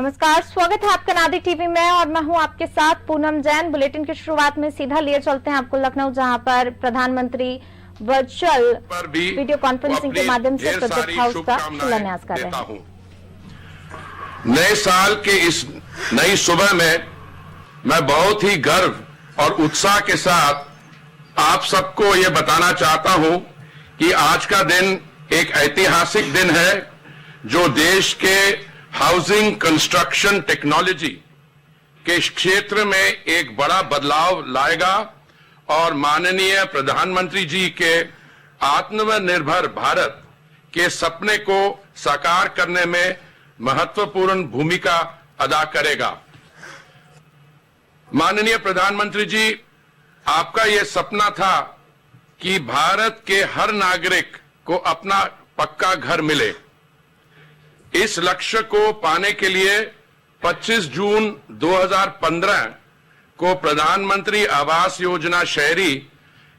नमस्कार, स्वागत है आपका नादी टीवी में और मैं हूं आपके साथ पूनम जैन। बुलेटिन की शुरुआत में सीधा लिए चलते हैं आपको लखनऊ, जहां पर प्रधानमंत्री वर्चुअल वीडियो कॉन्फ्रेंसिंग के माध्यम से प्रोजेक्ट हाउस का शिलान्यास कर रहे हैं। नए साल के इस नई सुबह में मैं बहुत ही गर्व और उत्साह के साथ आप सबको ये बताना चाहता हूं कि आज का दिन एक ऐतिहासिक दिन है जो देश के हाउसिंग कंस्ट्रक्शन टेक्नोलॉजी के क्षेत्र में एक बड़ा बदलाव लाएगा और माननीय प्रधानमंत्री जी के आत्मनिर्भर भारत के सपने को साकार करने में महत्वपूर्ण भूमिका अदा करेगा। माननीय प्रधानमंत्री जी, आपका यह सपना था कि भारत के हर नागरिक को अपना पक्का घर मिले। इस लक्ष्य को पाने के लिए 25 जून 2015 को प्रधानमंत्री आवास योजना शहरी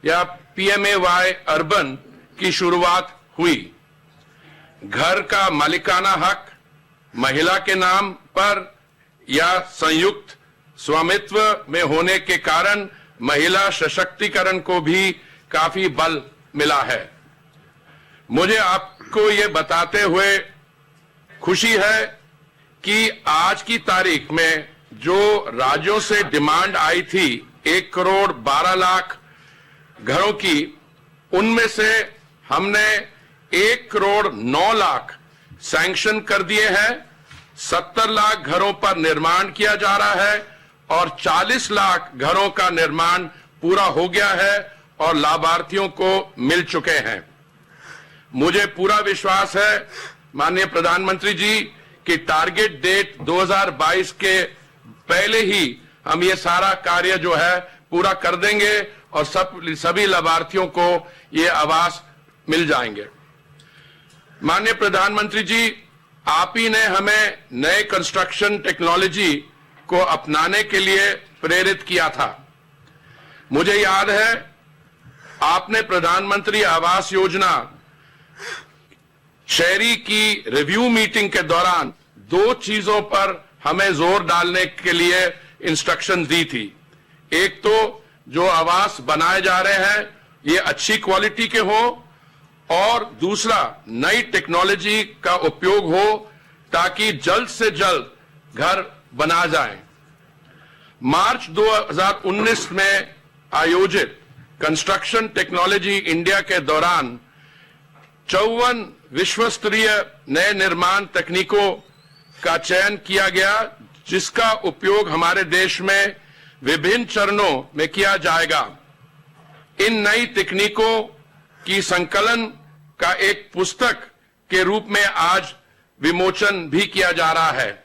या PMAY अर्बन की शुरुआत हुई। घर का मालिकाना हक महिला के नाम पर या संयुक्त स्वामित्व में होने के कारण महिला सशक्तिकरण को भी काफी बल मिला है। मुझे आपको ये बताते हुए खुशी है कि आज की तारीख में जो राज्यों से डिमांड आई थी 1 करोड़ 12 लाख घरों की, उनमें से हमने 1 करोड़ 9 लाख सैंक्शन कर दिए हैं। 70 लाख घरों पर निर्माण किया जा रहा है और 40 लाख घरों का निर्माण पूरा हो गया है और लाभार्थियों को मिल चुके हैं। मुझे पूरा विश्वास है माननीय प्रधानमंत्री जी कि टारगेट डेट 2022 के पहले ही हम ये सारा कार्य जो है पूरा कर देंगे और सभी लाभार्थियों को ये आवास मिल जाएंगे। माननीय प्रधानमंत्री जी, आप ही ने हमें नए कंस्ट्रक्शन टेक्नोलॉजी को अपनाने के लिए प्रेरित किया था। मुझे याद है आपने प्रधानमंत्री आवास योजना शहरी की रिव्यू मीटिंग के दौरान 2 चीजों पर हमें जोर डालने के लिए इंस्ट्रक्शन दी थी। एक तो जो आवास बनाए जा रहे हैं ये अच्छी क्वालिटी के हो और दूसरा नई टेक्नोलॉजी का उपयोग हो ताकि जल्द से जल्द घर बना जाए। मार्च 2019 में आयोजित कंस्ट्रक्शन टेक्नोलॉजी इंडिया के दौरान 54 विश्व स्तरीय नए निर्माण तकनीकों का चयन किया गया जिसका उपयोग हमारे देश में विभिन्न चरणों में किया जाएगा। इन नई तकनीकों की संकलन का एक पुस्तक के रूप में आज विमोचन भी किया जा रहा है।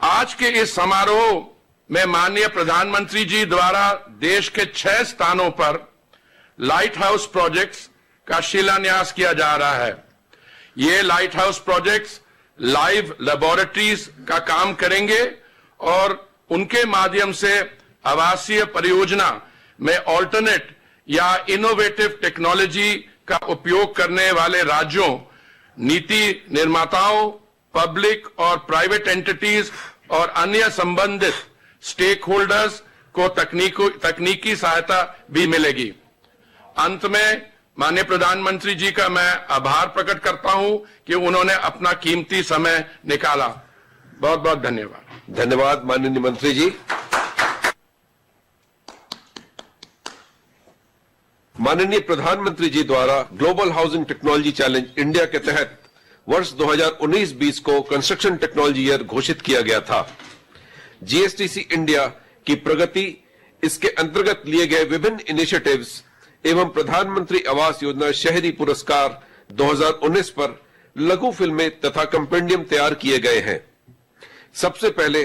आज के इस समारोह में माननीय प्रधानमंत्री जी द्वारा देश के 6 स्थानों पर लाइट हाउस प्रोजेक्ट्स का शिलान्यास किया जा रहा है। ये light house projects live laboratories का काम करेंगे और उनके माध्यम से आवासीय परियोजना में ऑल्टरनेट या इनोवेटिव टेक्नोलॉजी का उपयोग करने वाले राज्यों, नीति निर्माताओं, पब्लिक और प्राइवेट एंटिटीज और अन्य संबंधित स्टेक होल्डर्स को तकनीकी सहायता भी मिलेगी। अंत में माननीय प्रधानमंत्री जी का मैं आभार प्रकट करता हूं कि उन्होंने अपना कीमती समय निकाला। बहुत बहुत धन्यवाद। धन्यवाद माननीय मंत्री जी। माननीय प्रधानमंत्री जी द्वारा global housing technology challenge India के तहत वर्ष 2019-20 को कंस्ट्रक्शन टेक्नोलॉजी ईयर घोषित किया गया था। GSTC इंडिया की प्रगति, इसके अंतर्गत लिए गए विभिन्न इनिशिएटिव्स एवं प्रधानमंत्री आवास योजना शहरी पुरस्कार 2019 पर लघु फिल्में तथा कंपेंडियम तैयार किए गए हैं। सबसे पहले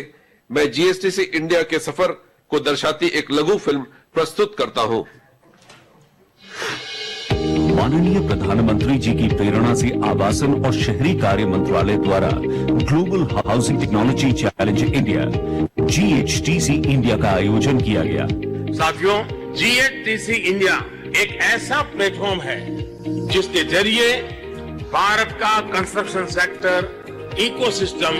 मैं GSTC इंडिया के सफर को दर्शाती एक लघु फिल्म प्रस्तुत करता हूं। माननीय प्रधानमंत्री जी की प्रेरणा से आवासन और शहरी कार्य मंत्रालय द्वारा global housing technology challenge India GHTC India का आयोजन किया गया। साथियों, GHTC इंडिया एक ऐसा प्लेटफॉर्म है जिसके जरिए भारत का construction sector ecosystem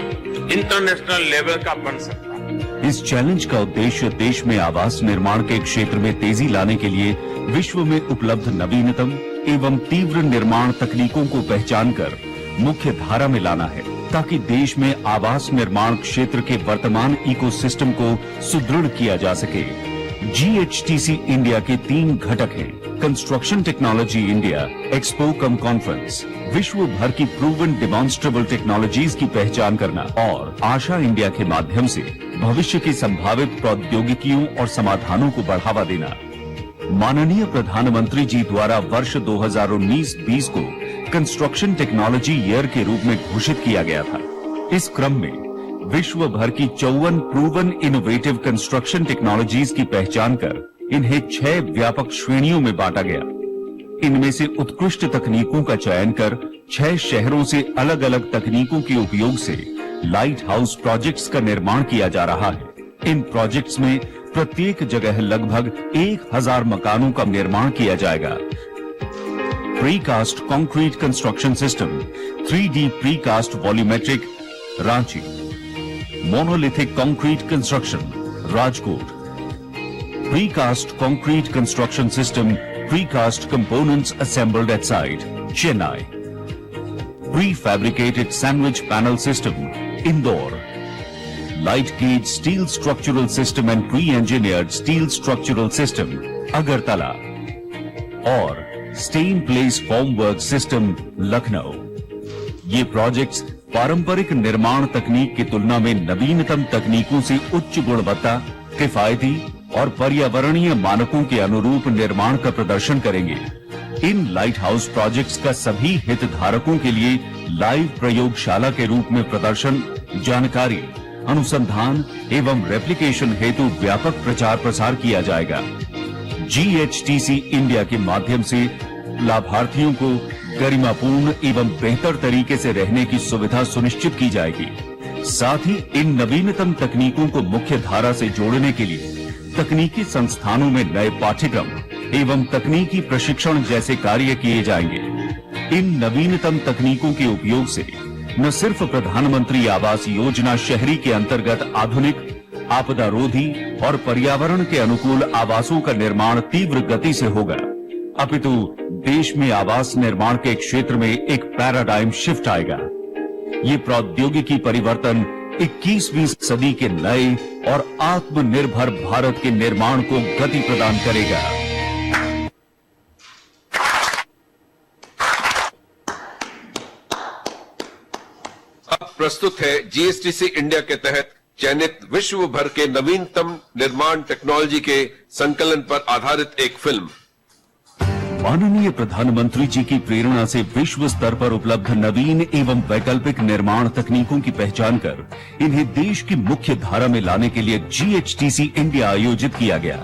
international level का बन सकता है। इस चैलेंज का उद्देश्य देश में आवास निर्माण के क्षेत्र में तेजी लाने के लिए विश्व में उपलब्ध नवीनतम एवं तीव्र निर्माण तकनीकों को पहचान कर मुख्य धारा में लाना है, ताकि देश में आवास निर्माण क्षेत्र के वर्तमान इकोसिस्टम को सुदृढ़ किया जा सके। GHTC इंडिया के 3 घटक हैं: कंस्ट्रक्शन टेक्नोलॉजी इंडिया, एक्सपो कम कॉन्फ्रेंस, विश्व भर की प्रूवन डिमॉन्स्ट्रेबल टेक्नोलॉजीज की पहचान करना, और आशा इंडिया के माध्यम से भविष्य की संभावित प्रौद्योगिकियों और समाधानों को बढ़ावा देना। माननीय प्रधानमंत्री जी द्वारा वर्ष 2019-20 को कंस्ट्रक्शन टेक्नोलॉजी ईयर के रूप में घोषित किया गया था। इस क्रम में विश्व भर की 54 प्रूवन इनोवेटिव कंस्ट्रक्शन टेक्नोलॉजीज की पहचान कर इन्हें 6 व्यापक श्रेणियों में बांटा गया। इनमें से उत्कृष्ट तकनीकों का चयन कर 6 शहरों से अलग अलग तकनीकों के उपयोग से लाइट हाउस प्रोजेक्ट्स का निर्माण किया जा रहा है। इन प्रोजेक्ट्स में प्रत्येक जगह लगभग 1000 मकानों का निर्माण किया जाएगा। Precast concrete construction system, 3D precast volumetric, Ranchi. Monolithic concrete construction, Rajkot. Precast concrete construction system, precast components assembled at site, Chennai. Prefabricated sandwich panel system, Indore. Light gauge steel structural system and प्री-engineered स्टील स्ट्रक्चरल सिस्टम, अगरतला। और stay in place formwork system, Lucknow. ये projects पारंपरिक निर्माण तकनीक की तुलना में नवीनतम तकनीकों से उच्च गुणवत्ता, किफायती और पर्यावरणीय मानकों के अनुरूप निर्माण का प्रदर्शन करेंगे। इन लाइट हाउस प्रोजेक्ट्स का सभी हितधारकों के लिए लाइव प्रयोगशाला के रूप में प्रदर्शन, जानकारी, अनुसंधान एवं रेप्लिकेशन हेतु व्यापक प्रचार प्रसार किया जाएगा। GHTC इंडिया के माध्यम से लाभार्थियों को गरिमापूर्ण एवं बेहतर तरीके से रहने की सुविधा सुनिश्चित की जाएगी। साथ ही इन नवीनतम तकनीकों को मुख्य धारा से जोड़ने के लिए तकनीकी संस्थानों में नए पाठ्यक्रम एवं तकनीकी प्रशिक्षण जैसे कार्य किए जाएंगे। इन नवीनतम तकनीकों के उपयोग से न सिर्फ प्रधानमंत्री आवास योजना शहरी के अंतर्गत आधुनिक, आपदा रोधी और पर्यावरण के अनुकूल आवासों का निर्माण तीव्र गति से होगा, अपितु देश में आवास निर्माण के क्षेत्र में एक पैराडाइम शिफ्ट आएगा। ये प्रौद्योगिकी परिवर्तन 21वीं सदी के नए और आत्मनिर्भर भारत के निर्माण को गति प्रदान करेगा। अब प्रस्तुत है GHTC इंडिया के तहत चयनित विश्व भर के नवीनतम निर्माण टेक्नोलॉजी के संकलन पर आधारित एक फिल्म। माननीय प्रधानमंत्री जी की प्रेरणा से विश्व स्तर पर उपलब्ध नवीन एवं वैकल्पिक निर्माण तकनीकों की पहचान कर इन्हें देश की मुख्य धारा में लाने के लिए GHTC इंडिया आयोजित किया गया।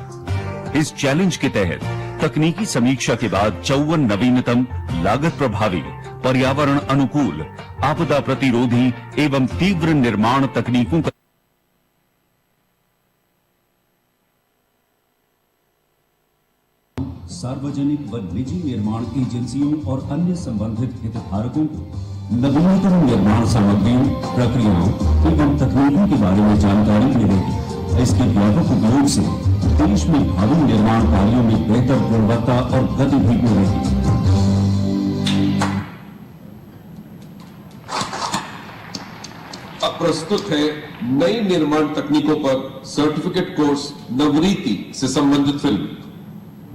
इस चैलेंज के तहत तकनीकी समीक्षा के बाद 54 नवीनतम, लागत प्रभावी, पर्यावरण अनुकूल, आपदा प्रतिरोधी एवं तीव्र निर्माण तकनीकों का सार्वजनिक व निजी निर्माण एजेंसियों और अन्य संबंधित हितधारकों को नवीनतम निर्माण सामग्रियों, प्रक्रियाओं एवं तकनीकों के बारे में जानकारी मिलेगी। इसके व्यापक उपयोग से देश में भावी निर्माण कार्यों में बेहतर गुणवत्ता और गति भी मिलेगी। अब प्रस्तुत है नई निर्माण तकनीकों पर सर्टिफिकेट कोर्स नवरीति से संबंधित फिल्म।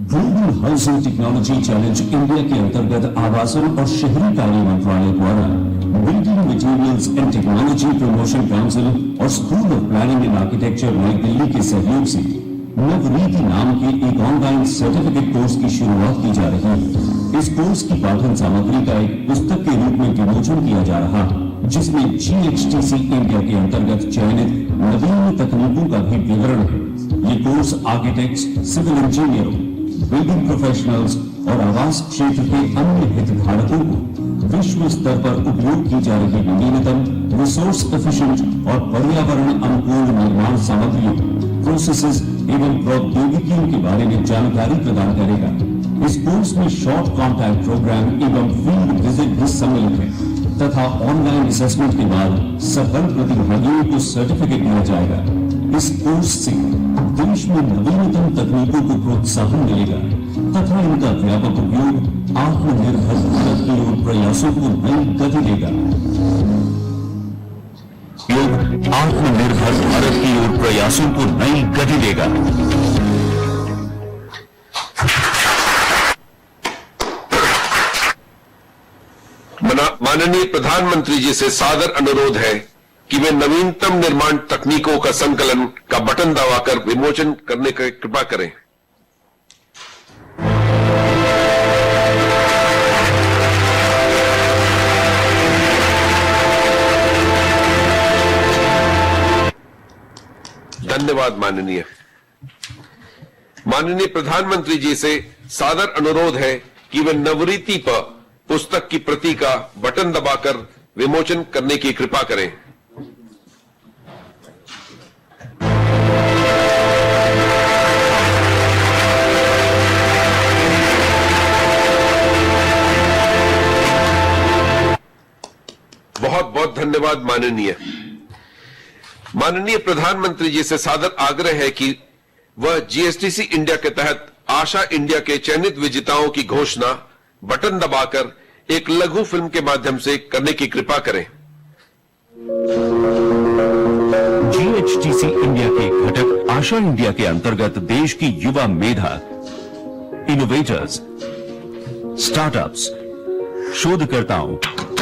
Global housing technology challenge India के अंतर्गत आवासन और शहरी कार्य मंत्रालय द्वारा building materials and technology promotion council और school of planning and architecture नई दिल्ली के सहयोग से नवरीति नाम के एक ऑनलाइन सर्टिफिकेट कोर्स की शुरुआत की जा रही है। इस कोर्स की पाठन सामग्री का एक पुस्तक के रूप में विमोचन किया जा रहा है, जिसमें GHTC इंडिया के अंतर्गत चयनित नवीन तकनीकों का भी विवरण है। ये कोर्स आर्किटेक्ट्स, सिविल इंजीनियरों, बिल्डिंग प्रोफेशनल्स और आवास क्षेत्र के अन्य हितधारकों को विश्व स्तर पर उपयोग की जा रही नवीनतम, रिसोर्स एफिशिएंट और पर्यावरण अनुकूल निर्माण सामग्रियों, प्रोसेसेस एवं प्रौद्योगिकियों के बारे में जानकारी प्रदान करेगा। इस कोर्स में शॉर्ट कॉन्टैक्ट प्रोग्राम एवं फील्ड विजिट भी सम्मिलित है। तथा ऑनलाइन असेसमेंट के बाद सफल प्रतिभागियों को सर्टिफिकेट दिया जाएगा। इस कोर्स से देश में नवीनतम तकनीकों को प्रोत्साहन मिलेगा तथा इनका व्यापक उपयोग आत्मनिर्भर भारत की ओर प्रयासों को नई गति देगा। आत्मनिर्भर भारत की ओर प्रयासों को नई गति देगा। माननीय प्रधानमंत्री जी से सादर अनुरोध है कि वे नवीनतम निर्माण तकनीकों का संकलन का बटन दबाकर विमोचन करने की कृपा करें। धन्यवाद। माननीय प्रधानमंत्री जी से सादर अनुरोध है कि वे नवरीति पर पुस्तक की प्रति का बटन दबाकर विमोचन करने की कृपा करें। बहुत बहुत धन्यवाद। माननीय प्रधानमंत्री जी से सादर आग्रह है कि वह जीएसटीसी इंडिया के तहत आशा इंडिया के चयनित विजेताओं की घोषणा बटन दबाकर एक लघु फिल्म के माध्यम से करने की कृपा करें। जीएचटीसी इंडिया के घटक आशा इंडिया के अंतर्गत देश की युवा मेधा, इनोवेटर्स, स्टार्टअप्स, शोधकर्ताओं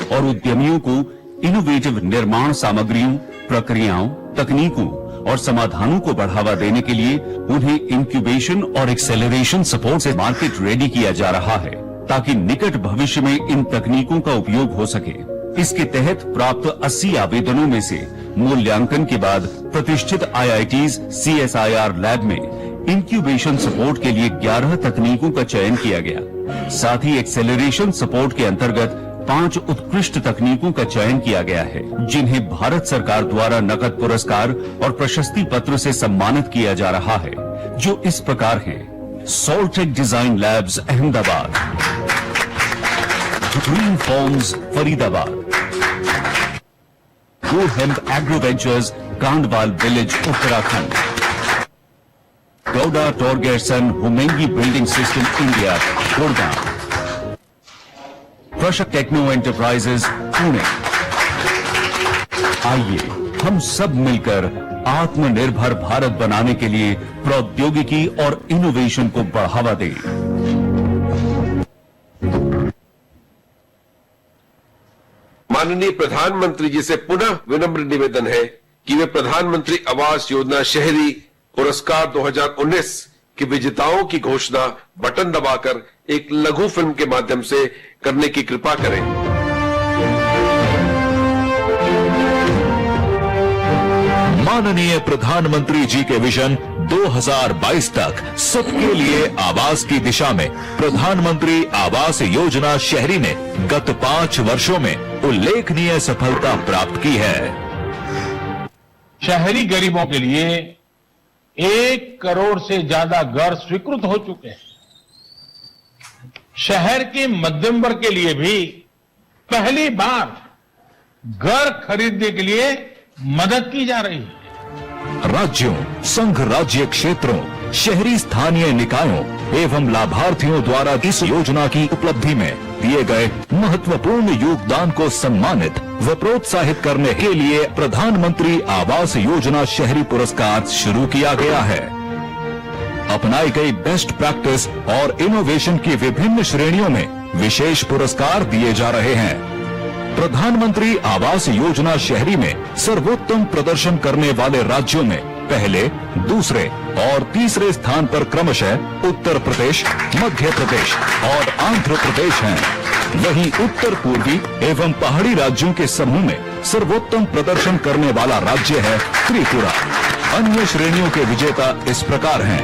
और उद्यमियों को इनोवेटिव निर्माण सामग्रियों, प्रक्रियाओं, तकनीकों और समाधानों को बढ़ावा देने के लिए उन्हें इंक्यूबेशन और एक्सेलरेशन सपोर्ट से मार्केट रेडी किया जा रहा है ताकि निकट भविष्य में इन तकनीकों का उपयोग हो सके। इसके तहत प्राप्त 80 आवेदनों में से मूल्यांकन के बाद प्रतिष्ठित आईआईटीज सीएसआईआर लैब में इंक्यूबेशन सपोर्ट के लिए 11 तकनीकों का चयन किया गया। साथ ही एक्सेलरेशन सपोर्ट के अंतर्गत 5 उत्कृष्ट तकनीकों का चयन किया गया है, जिन्हें भारत सरकार द्वारा नकद पुरस्कार और प्रशस्ति पत्र से सम्मानित किया जा रहा है, जो इस प्रकार हैं: Soltech design labs Ahmedabad, green forms Faridabad, go hemp agro ventures Kandwal village Uttarakhand, गौडा टॉर्गेसन हुमेंगी building system India Gurgaon, Prashak techno enterprises Pune. आइए हम सब मिलकर आत्मनिर्भर भारत बनाने के लिए प्रौद्योगिकी और इनोवेशन को बढ़ावा दें। माननीय प्रधानमंत्री जी से पुनः विनम्र निवेदन है कि वे प्रधानमंत्री आवास योजना शहरी पुरस्कार 2019 के विजेताओं की घोषणा बटन दबाकर एक लघु फिल्म के माध्यम से करने की कृपा करें। माननीय प्रधानमंत्री जी के विजन 2022 तक सबके लिए आवास की दिशा में प्रधानमंत्री आवास योजना शहरी ने गत 5 वर्षों में उल्लेखनीय सफलता प्राप्त की है। शहरी गरीबों के लिए 1 करोड़ से ज्यादा घर स्वीकृत हो चुके हैं। शहर के मध्यम वर्ग के लिए भी पहली बार घर खरीदने के लिए मदद की जा रही है। राज्यों, संघ राज्य क्षेत्रों, शहरी स्थानीय निकायों एवं लाभार्थियों द्वारा इस योजना की उपलब्धि में दिए गए महत्वपूर्ण योगदान को सम्मानित व प्रोत्साहित करने के लिए प्रधानमंत्री आवास योजना शहरी पुरस्कार शुरू किया गया है। अपनाई गई बेस्ट प्रैक्टिस और इनोवेशन की विभिन्न श्रेणियों में विशेष पुरस्कार दिए जा रहे हैं। प्रधानमंत्री आवास योजना शहरी में सर्वोत्तम प्रदर्शन करने वाले राज्यों में पहले, दूसरे और तीसरे स्थान पर क्रमशः उत्तर प्रदेश, मध्य प्रदेश और आंध्र प्रदेश हैं। वहीं उत्तर पूर्वी एवं पहाड़ी राज्यों के समूह में सर्वोत्तम प्रदर्शन करने वाला राज्य है त्रिपुरा। अन्य श्रेणियों के विजेता इस प्रकार हैं: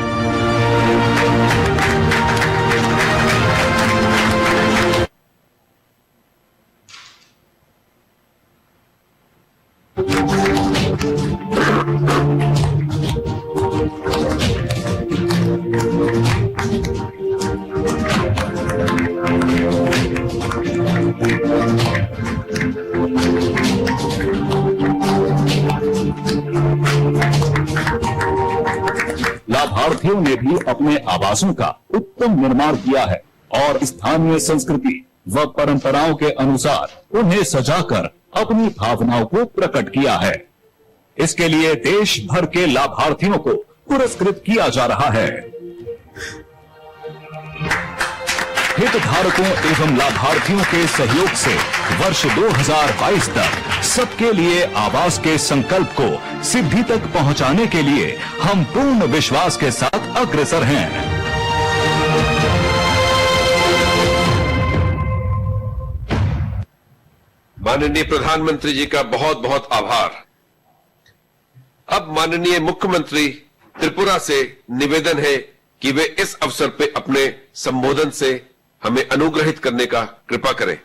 लाभार्थियों ने भी अपने आवासों का उत्तम निर्माण किया है और स्थानीय संस्कृति व परंपराओं के अनुसार उन्हें सजाकर अपनी भावनाओं को प्रकट किया है। इसके लिए देश भर के लाभार्थियों को पुरस्कृत किया जा रहा है। हितधारकों एवं लाभार्थियों के सहयोग से वर्ष 2022 तक सबके लिए आवास के संकल्प को सिद्धि तक पहुंचाने के लिए हम पूर्ण विश्वास के साथ अग्रसर हैं। माननीय प्रधानमंत्री जी का बहुत बहुत आभार। अब माननीय मुख्यमंत्री त्रिपुरा से निवेदन है कि वे इस अवसर पे अपने संबोधन से हमें अनुग्रहित करने का कृपा करें।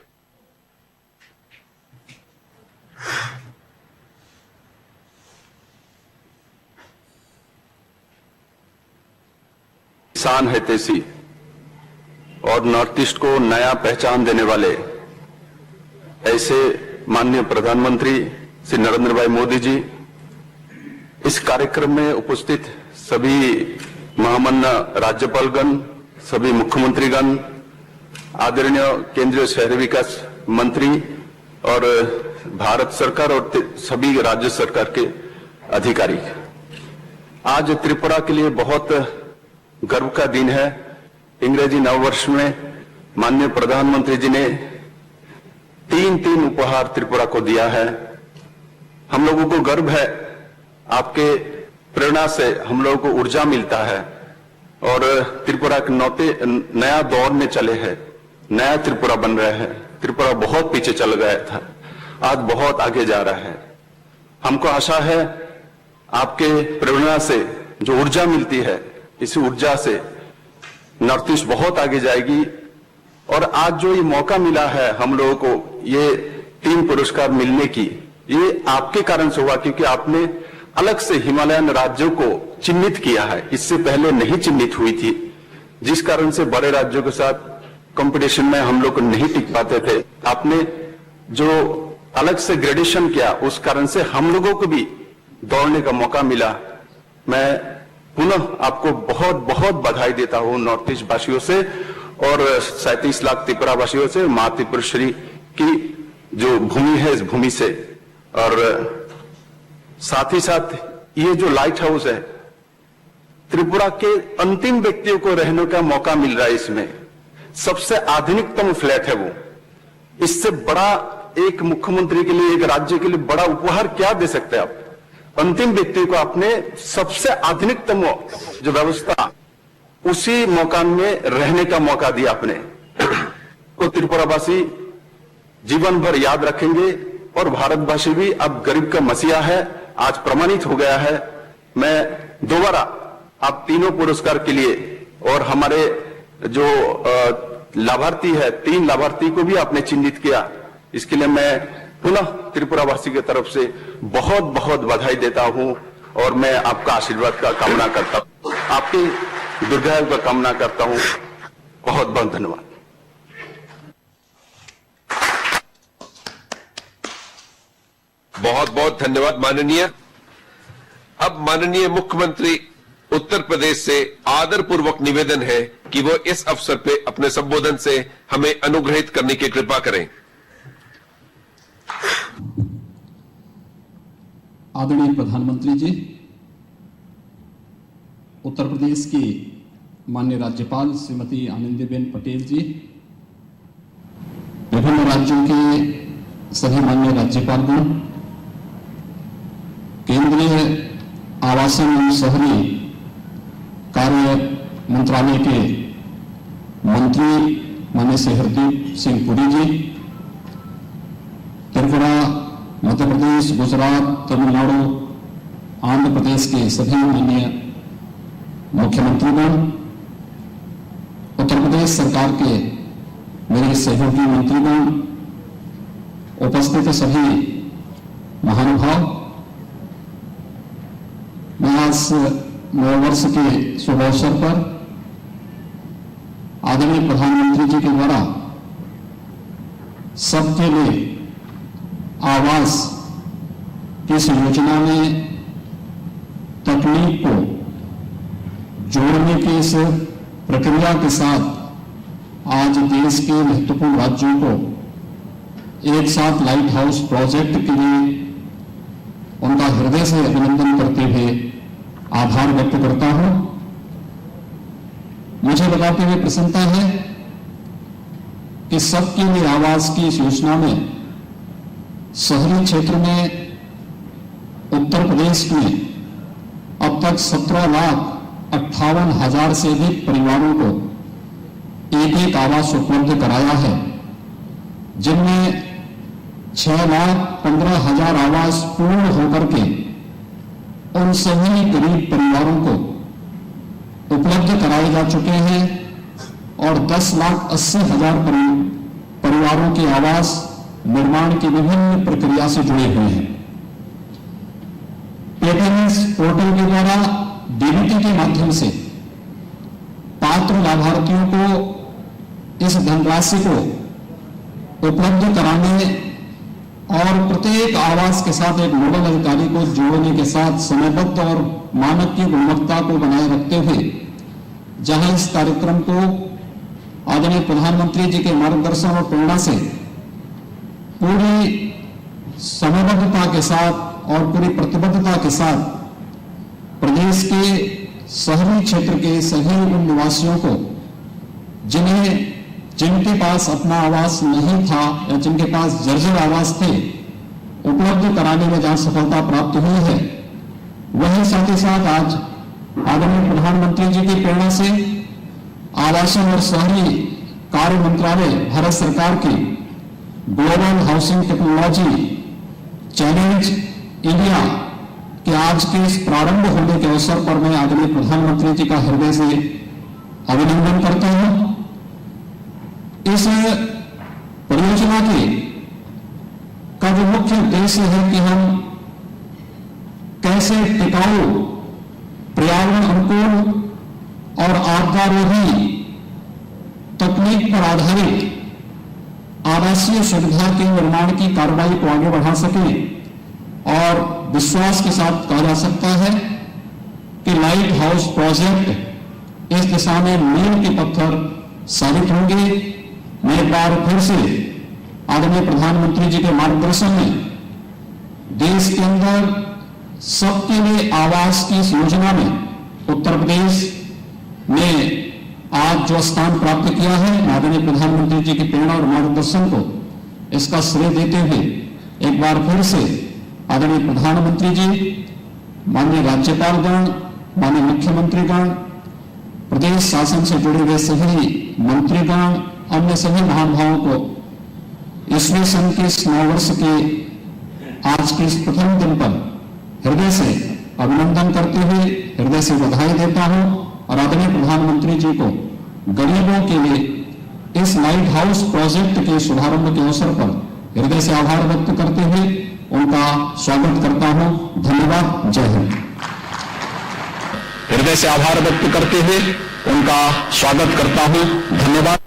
किसान हितैषी और नॉर्थ ईस्ट को नया पहचान देने वाले ऐसे माननीय प्रधानमंत्री श्री नरेंद्र भाई मोदी जी, इस कार्यक्रम में उपस्थित सभी महामान्य राज्यपालगण, सभी मुख्यमंत्रीगण, आदरणीय केंद्रीय शहरी विकास मंत्री और भारत सरकार और सभी राज्य सरकार के अधिकारी, आज त्रिपुरा के लिए बहुत गर्व का दिन है। अंग्रेजी नववर्ष में माननीय प्रधानमंत्री जी ने तीन उपहार त्रिपुरा को दिया है। हम लोगों को गर्व है, आपके प्रेरणा से हम लोगों को ऊर्जा मिलता है और त्रिपुरा के नया दौर में चले हैं, नया त्रिपुरा बन रहा है। त्रिपुरा बहुत पीछे चल गया था, आज बहुत आगे जा रहा है। हमको आशा है आपके प्रेरणा से जो ऊर्जा मिलती है, इसी ऊर्जा से नॉर्थ ईस्ट बहुत आगे जाएगी। और आज जो ये मौका मिला है हम लोगों को ये 3 पुरस्कार मिलने की, ये आपके कारण से हुआ, क्योंकि आपने अलग से हिमालयन राज्यों को चिन्हित किया है, इससे पहले नहीं चिन्हित हुई थी, जिस कारण से बड़े राज्यों के साथ कंपटीशन में हम लोग नहीं टिक पाते थे। आपने जो अलग से ग्रेडेशन किया, उस कारण से हम लोगों को भी दौड़ने का मौका मिला। मैं पुनः आपको बहुत बहुत बधाई देता हूं नॉर्थ ईस्ट वासियों से और 37 लाख त्रिपुरा वासियों से, मां त्रिपुरेश्वरी की जो भूमि है इस भूमि से। और साथ ही साथ ये जो लाइट हाउस है, त्रिपुरा के अंतिम व्यक्तियों को रहने का मौका मिल रहा है। इसमें सबसे आधुनिकतम फ्लैट है वो। इससे बड़ा एक मुख्यमंत्री के लिए, एक राज्य के लिए बड़ा उपहार क्या दे सकते हैं आप? अंतिम व्यक्ति को आपने सबसे आधुनिकतम जो व्यवस्था, उसी मकान में रहने का मौका दिया आपने। तो त्रिपुरावासी जीवन भर याद रखेंगे और भारतवासी भी अब गरीब का मसीहा है, आज प्रमाणित हो गया है। मैं दोबारा आप तीनों पुरस्कार के लिए और हमारे जो लाभार्थी है, 3 लाभार्थी को भी आपने चिन्हित किया, इसके लिए मैं पुनः त्रिपुरावासी की तरफ से बहुत बहुत बधाई देता हूं और मैं आपका आशीर्वाद का कामना करता हूं, आपके दीर्घायु का कामना करता हूं। बहुत बहुत धन्यवाद। बहुत बहुत धन्यवाद माननीय। अब माननीय मुख्यमंत्री उत्तर प्रदेश से आदरपूर्वक निवेदन है कि वो इस अवसर पे अपने संबोधन से हमें अनुग्रहित करने की कृपा करें। आदरणीय प्रधानमंत्री जी, उत्तर प्रदेश की माननीय राज्यपाल श्रीमती आनंदीबेन पटेल जी, विभिन्न राज्यों के सभी माननीय राज्यपालगण, केंद्रीय आवासन एवं शहरी कार्य मंत्रालय के मंत्री माननीय श्री हरदीप सिंह पुरी जी, त्रिपुरा, मध्य प्रदेश, गुजरात, तमिलनाडु, आंध्र प्रदेश के सभी माननीय मुख्यमंत्रीगण, उत्तर प्रदेश सरकार के मेरे सहयोगी मंत्रीगण, उपस्थित सभी महानुभाव, मैं आज नववर्ष के शुभ अवसर पर आदरणीय प्रधानमंत्री जी के द्वारा सबके लिए आवास की इस योजना में तकनीक को जोड़ने की इस प्रक्रिया के साथ आज देश के महत्वपूर्ण राज्यों को एक साथ लाइट हाउस प्रोजेक्ट के लिए उनका हृदय से अभिनंदन करते हुए आभार व्यक्त करता हूं। मुझे बताते हुए प्रसन्नता है कि सबके लिए आवास की इस योजना में शहरी क्षेत्र में उत्तर प्रदेश में अब तक 17,58,000 से अधिक परिवारों को एक आवास उपलब्ध कराया है, जिनमें 6,15,000 आवास पूर्ण होकर के उन सभी गरीब परिवारों को उपलब्ध कराए जा चुके हैं और 10,80,000 परिवारों के आवास निर्माण की विभिन्न प्रक्रिया से जुड़े हुए हैं। पेटीएमएस पोर्टल के द्वारा डीबीटी के माध्यम से पात्र लाभार्थियों को इस धनराशि को उपलब्ध कराने और प्रत्येक आवास के साथ एक नोडल अधिकारी को जोड़ने के साथ समयबद्ध और मानक की गुणवत्ता को बनाए रखते हुए जहां इस कार्यक्रम को आदरणीय प्रधानमंत्री जी के मार्गदर्शन और प्रेरणा से पूरी समयबद्धता के साथ और पूरी प्रतिबद्धता के साथ प्रदेश के शहरी क्षेत्र के सभी उन निवासियों को जिनके पास अपना आवास नहीं था या जिनके पास जर्जर आवास थे उपलब्ध कराने में जहां सफलता प्राप्त हुई है, वहीं साथ ही साथ आज आदरणीय प्रधानमंत्री जी की प्रेरणा से आवासन और शहरी कार्य मंत्रालय भारत सरकार की global housing technology challenge India के आज के इस प्रारंभ होने के अवसर पर मैं आदरणीय प्रधानमंत्री जी का हृदय से अभिनंदन करता हूं। इस परियोजना का जो मुख्य उद्देश्य है कि हम कैसे टिकाऊ, पर्यावरण अनुकूल और आपदारोधी तकनीक पर आधारित आवासीय सुविधा के निर्माण की कार्रवाई को आगे बढ़ा सकें और विश्वास के साथ कहा जा सकता है कि लाइट हाउस प्रोजेक्ट इस दिशा में मील के पत्थर साबित होंगे। मैं एक बार फिर से आदरणीय प्रधानमंत्री जी के मार्गदर्शन में देश के अंदर सबके लिए आवास की इस योजना में उत्तर प्रदेश ने आज जो स्थान प्राप्त किया है, आदरणीय प्रधानमंत्री जी की प्रेरणा और मार्गदर्शन को इसका श्रेय देते हुए एक बार फिर से आदरणीय प्रधानमंत्री जी, माननीय राज्यपालगण, माननीय मुख्यमंत्रीगण, प्रदेश शासन से जुड़े हुए सभी मंत्रीगण, अन्य सभी महानुभावों को ईस्वी सन के इस नववर्ष के आज के इस प्रथम दिन पर हृदय से अभिनंदन करते हुए हृदय से बधाई देता हूं और आदरणीय प्रधानमंत्री जी को गरीबों के लिए इस लाइट हाउस प्रोजेक्ट के शुभारंभ के अवसर पर हृदय से आभार व्यक्त करते हुए उनका स्वागत करता हूं। धन्यवाद। जय हिंद। हृदय से आभार व्यक्त करते हुए उनका स्वागत करता हूं। धन्यवाद।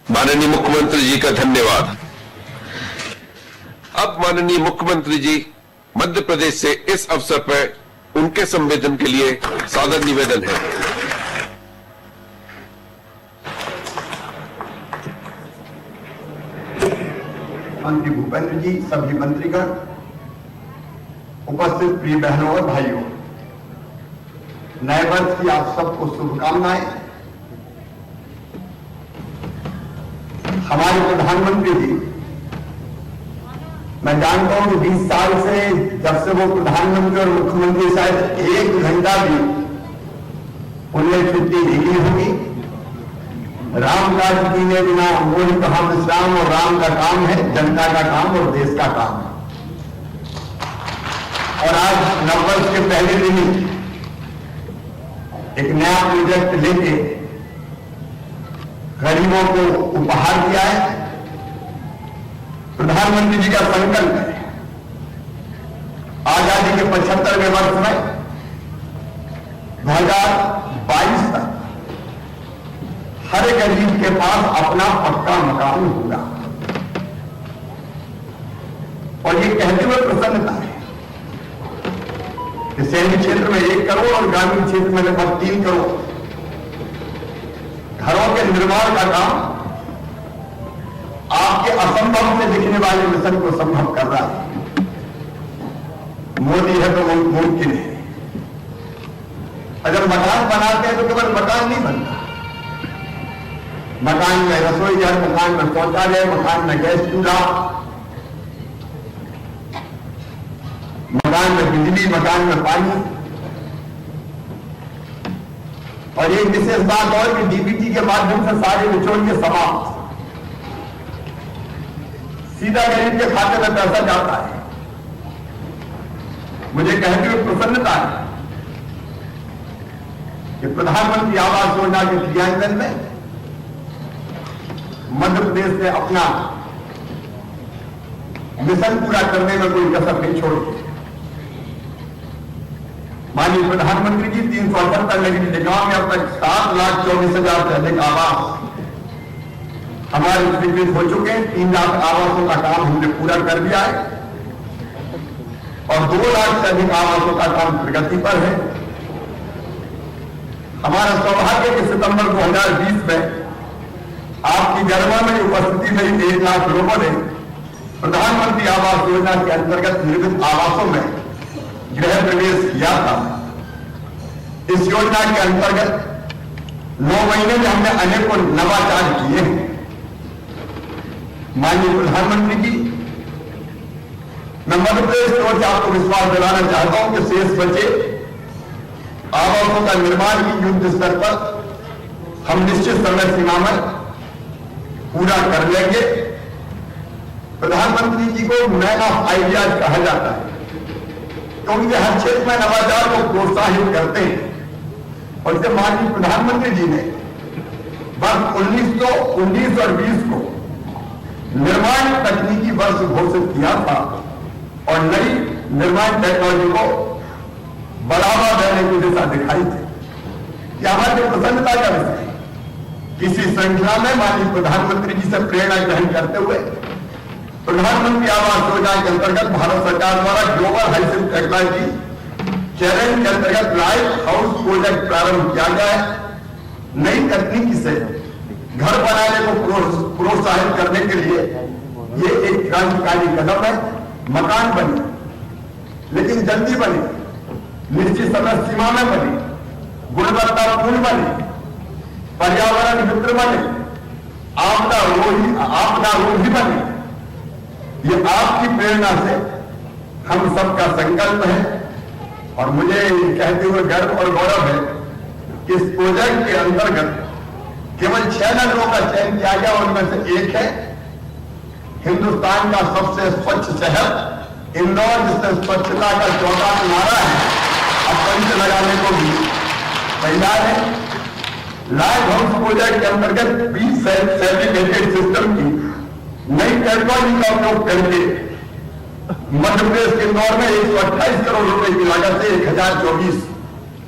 माननीय मुख्यमंत्री जी का धन्यवाद। अब माननीय मुख्यमंत्री जी मध्य प्रदेश से इस अवसर पर उनके संवेदन के लिए सादर निवेदन है। मंत्री भूपेंद्र जी, सभी मंत्रीगण, उपस्थित प्रिय बहनों और भाइयों, नए वर्ष की आप सबको शुभकामनाएं। हमारे प्रधानमंत्री जी, मैं जानता हूं कि 20 साल से जब से वो प्रधानमंत्री और मुख्यमंत्री शायद 1 घंटा भी उन्हें छुट्टी नहीं होगी। राम काज कीने बिना मोहि कहा विश्राम, और राम का काम है जनता का काम और देश का काम है। और आज नववर्ष के पहले दिन ही एक नया प्रोजेक्ट लेके गरीबों को उपहार दिया है। प्रधानमंत्री जी का संकल्प है आजादी के 75वें वर्ष में 2022 तक हर गरीब के पास अपना पक्का मकान होगा। और ये कहते हुए प्रसन्नता है कि शहरी क्षेत्र में 1 करोड़ और ग्रामीण क्षेत्र में लगभग 3 करोड़ घरों के निर्माण का काम आपके असंभव से दिखने वाले मिशन को संभव कर रहा है। मोदी है तो मुमकिन है। अगर मकान बनाते हैं तो केवल मकान नहीं बनता, मकान में रसोई घर, मकान में शौचालय, मकान में गैस चूल्हा, मकान में बिजली, मकान में पानी। और एक विशेष बात और कि डीबीटी के माध्यम से सारे बिचौलिए समाप्त, सीधा गरीब के खाते में पैसा जाता है। मुझे कहते हुए प्रसन्नता है कि प्रधानमंत्री आवास योजना के क्रियान्वयन में मध्य प्रदेश ने अपना मिशन पूरा करने में कोई कसर नहीं छोड़ी। माननीय प्रधानमंत्री जी 378 नगरीय निकायों में अब तक 7,24,000 से अधिक आवास हमारे स्वीकृत हो चुके हैं। 3 लाख आवासों का काम हमने पूरा कर दिया है और 2 लाख से अधिक आवासों का काम प्रगति पर है। हमारा सौभाग्य कि सितंबर 2020 में आपकी गरिमा में उपस्थिति में 1 लाख लोगों ने प्रधानमंत्री आवास योजना के अंतर्गत निर्मित आवासों में गृह प्रवेश किया था। इस योजना के अंतर्गत 9 महीने में हमने अनेकों नवाचार किए हैं। माननीय प्रधानमंत्री जी, मैं मध्य प्रदेश की ओर से आपको विश्वास दिलाना चाहता हूं कि शेष बचे आवासों का निर्माण की युद्ध स्तर पर हम निश्चित समय सीमा में पूरा कर लेंगे। प्रधानमंत्री जी को मैन ऑफ आइडियाज कहा जाता है क्योंकि हर क्षेत्र में नवाचार को प्रोत्साहित करते हैं। और जब माननीय प्रधानमंत्री जी ने वर्ष 1919 और 20 को निर्माण तकनीकी वर्ष घोषित किया था और नई निर्माण टेक्नोलॉजी को बढ़ावा देने की दिशा दिखाई थी कि हमारी प्रसन्नता का विषय है। इसी श्रृंखला में माननीय प्रधानमंत्री जी से प्रेरणा ग्रहण करते हुए प्रधानमंत्री आवास योजना के अंतर्गत भारत सरकार द्वारा ग्लोबल हाउसिंग टेक्नोलॉजी चैलेंज के अंतर्गत लाइट हाउस प्रोजेक्ट प्रारंभ किया गया है। नई तकनीकी से घर बनाने को प्रोत्साहित करने के लिए ये एक क्रांतिकारी कदम है। मकान बने लेकिन जल्दी बने, निश्चित समय सीमा में बने, गुणवत्तापूर्ण बने, पर्यावरण मित्र बने, आपदा रोधी बने। ये आपकी प्रेरणा से हम सबका संकल्प है और मुझे कहते हुए गर्व और गौरव है कि इस प्रोजेक्ट के अंतर्गत केवल 6 नगरों का चयन किया गया। उनमें से एक है हिंदुस्तान का सबसे स्वच्छ शहर इंदौर, जिससे स्वच्छता का 14वां नारा है, अब पंच लगाने को भी तैयार है। लाइट हाउस प्रोजेक्ट के अंतर्गत 20 सेग्रीगेटेड सिस्टम की नई टेक्नोलॉजी का उपयोग करके मध्य प्रदेश के इंदौर में 128 करोड़ रुपए की लागत से 1024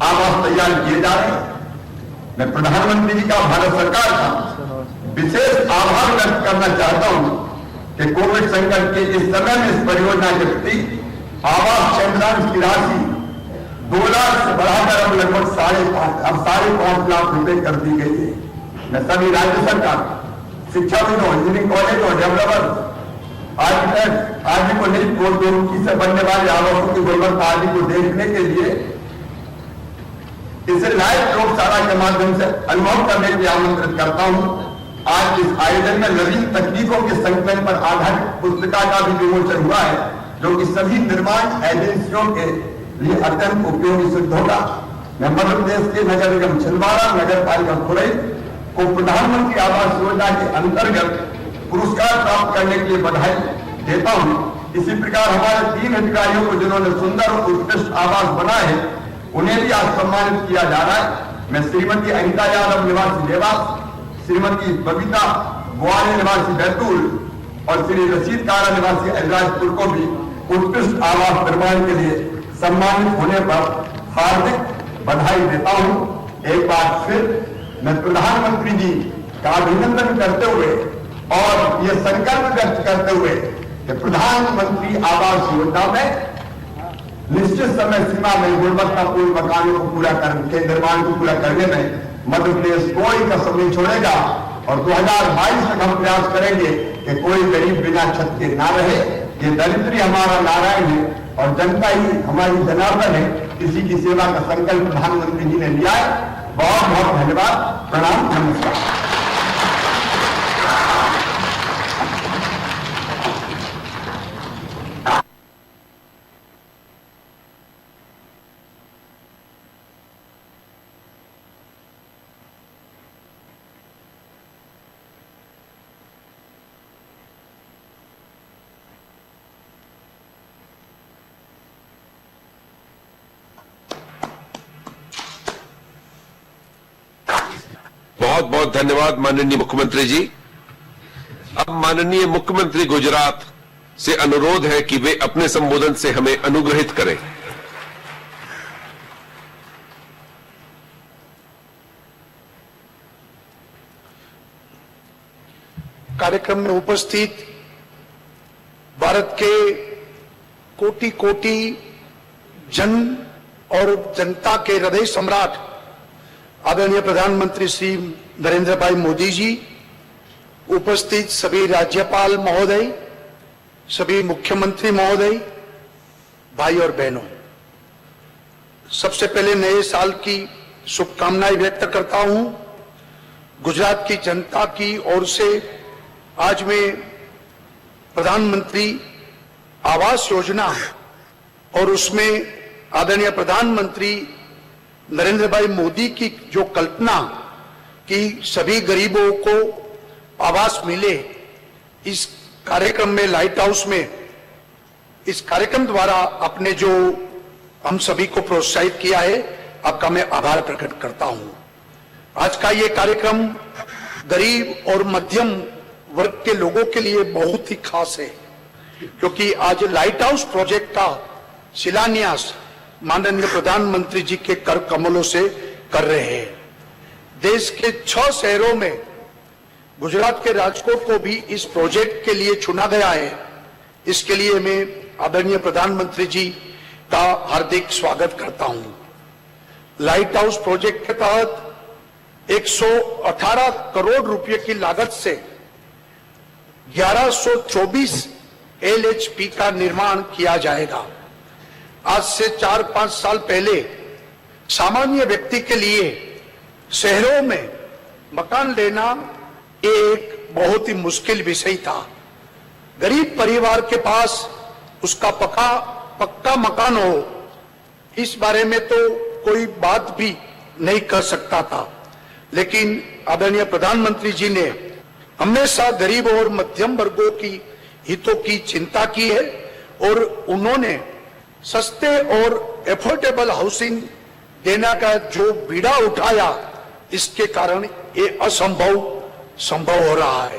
आवास तैयार किए जा रहे हैं। मैं प्रधानमंत्री जी का, भारत सरकार का विशेष आभार व्यक्त करना चाहता हूं कि कोविड संकट के इस समय में इस परियोजना के प्रति आवास क्षेत्रांश की राशि 2 लाख से बढ़ाकर अब लगभग 5.5 लाख रुपए कर दी गई है। मैं सभी राज्य सरकार, शिक्षाविदों, इंजीनियरिंग कॉलेजों, डेवलपर्स, आर्किटेक्ट आदि को नई प्रौद्योगिकी से बनने वाले आवासों की गुणवत्ता आदि को देखने के लिए इसे लाइव प्रयोगशाला के माध्यम से अनुभव करने के लिए आमंत्रित करता हूं। आज इस आयोजन में नवीन तकनीकों के संकलन पर आधारित पुस्तिका का भी विमोचन हुआ है, जो कि सभी निर्माण एजेंसियों के लिए अत्यंत उपयोगी सिद्ध होगा। मैं मध्य प्रदेश के नगर निगम छिंदवाड़ा, नगर पालिका खुरई को प्रधानमंत्री आवास योजना के अंतर्गत पुरस्कार प्राप्त करने के लिए बधाई देता हूं। इसी प्रकार हमारे 3 अधिकारियों को जिन्होंने सुंदर और उत्कृष्ट आवास बनाए हैं, उन्हें भी आज सम्मानित किया जा रहा है। मैं श्रीमती अनिता यादव निवासी देवास, श्रीमती बबीता बुआरी निवासी बैतूल और श्री रशीद कारा निवासी अलीराजपुर को भी उत्कृष्ट आवास निर्माण के लिए सम्मानित होने पर हार्दिक बधाई देता हूं। एक बार फिर मैं प्रधानमंत्री जी का अभिनंदन करते हुए और ये संकल्प व्यक्त करते हुए कि प्रधानमंत्री आवास योजना में निश्चित समय सीमा में गुणवत्तापूर्ण मकानों को के निर्माण को पूरा करने में मध्य प्रदेश कोई कसर नहीं छोड़ेगा और 2022 तक हम प्रयास करेंगे कि कोई गरीब बिना छत के ना रहे। ये दरिद्री हमारा नारायण है और जनता ही हमारी जनार्दन है। किसी की सेवा का संकल्प प्रधानमंत्री जी ने लिया है। बहुत बहुत धन्यवाद। प्रणाम, नमस्कार। बहुत बहुत धन्यवाद माननीय मुख्यमंत्री जी। अब माननीय मुख्यमंत्री गुजरात से अनुरोध है कि वे अपने संबोधन से हमें अनुग्रहित करें। कार्यक्रम में उपस्थित भारत के कोटि कोटि जन और जनता के हृदय सम्राट आदरणीय प्रधानमंत्री श्री नरेंद्र भाई मोदी जी, उपस्थित सभी राज्यपाल महोदय, सभी मुख्यमंत्री महोदय, भाई और बहनों, सबसे पहले नए साल की शुभकामनाएं व्यक्त करता हूं। गुजरात की जनता की ओर से आज मैं प्रधानमंत्री आवास योजना और उसमें आदरणीय प्रधानमंत्री नरेंद्र भाई मोदी की जो कल्पना कि सभी गरीबों को आवास मिले, इस कार्यक्रम में लाइट हाउस में इस कार्यक्रम द्वारा आपने जो हम सभी को प्रोत्साहित किया है, आपका मैं आभार प्रकट करता हूं। आज का ये कार्यक्रम गरीब और मध्यम वर्ग के लोगों के लिए बहुत ही खास है, क्योंकि आज लाइट हाउस प्रोजेक्ट का शिलान्यास माननीय प्रधानमंत्री जी के कर कमलों से कर रहे हैं। देश के 6 शहरों में गुजरात के राजकोट को भी इस प्रोजेक्ट के लिए चुना गया है। इसके लिए मैं आदरणीय प्रधानमंत्री जी का हार्दिक स्वागत करता हूं। लाइट हाउस प्रोजेक्ट के तहत 118 करोड़ रुपए की लागत से 1124 LHP का निर्माण किया जाएगा। आज से 4-5 साल पहले सामान्य व्यक्ति के लिए शहरों में मकान लेना एक बहुत ही मुश्किल विषय था। गरीब परिवार के पास उसका पक्का मकान हो, इस बारे में तो कोई बात भी नहीं कर सकता था। लेकिन आदरणीय प्रधानमंत्री जी ने हमेशा गरीब और मध्यम वर्गों की हितों की चिंता की है और उन्होंने सस्ते और एफोर्डेबल हाउसिंग देने का जो बीड़ा उठाया, इसके कारण ये संभव हो रहा है।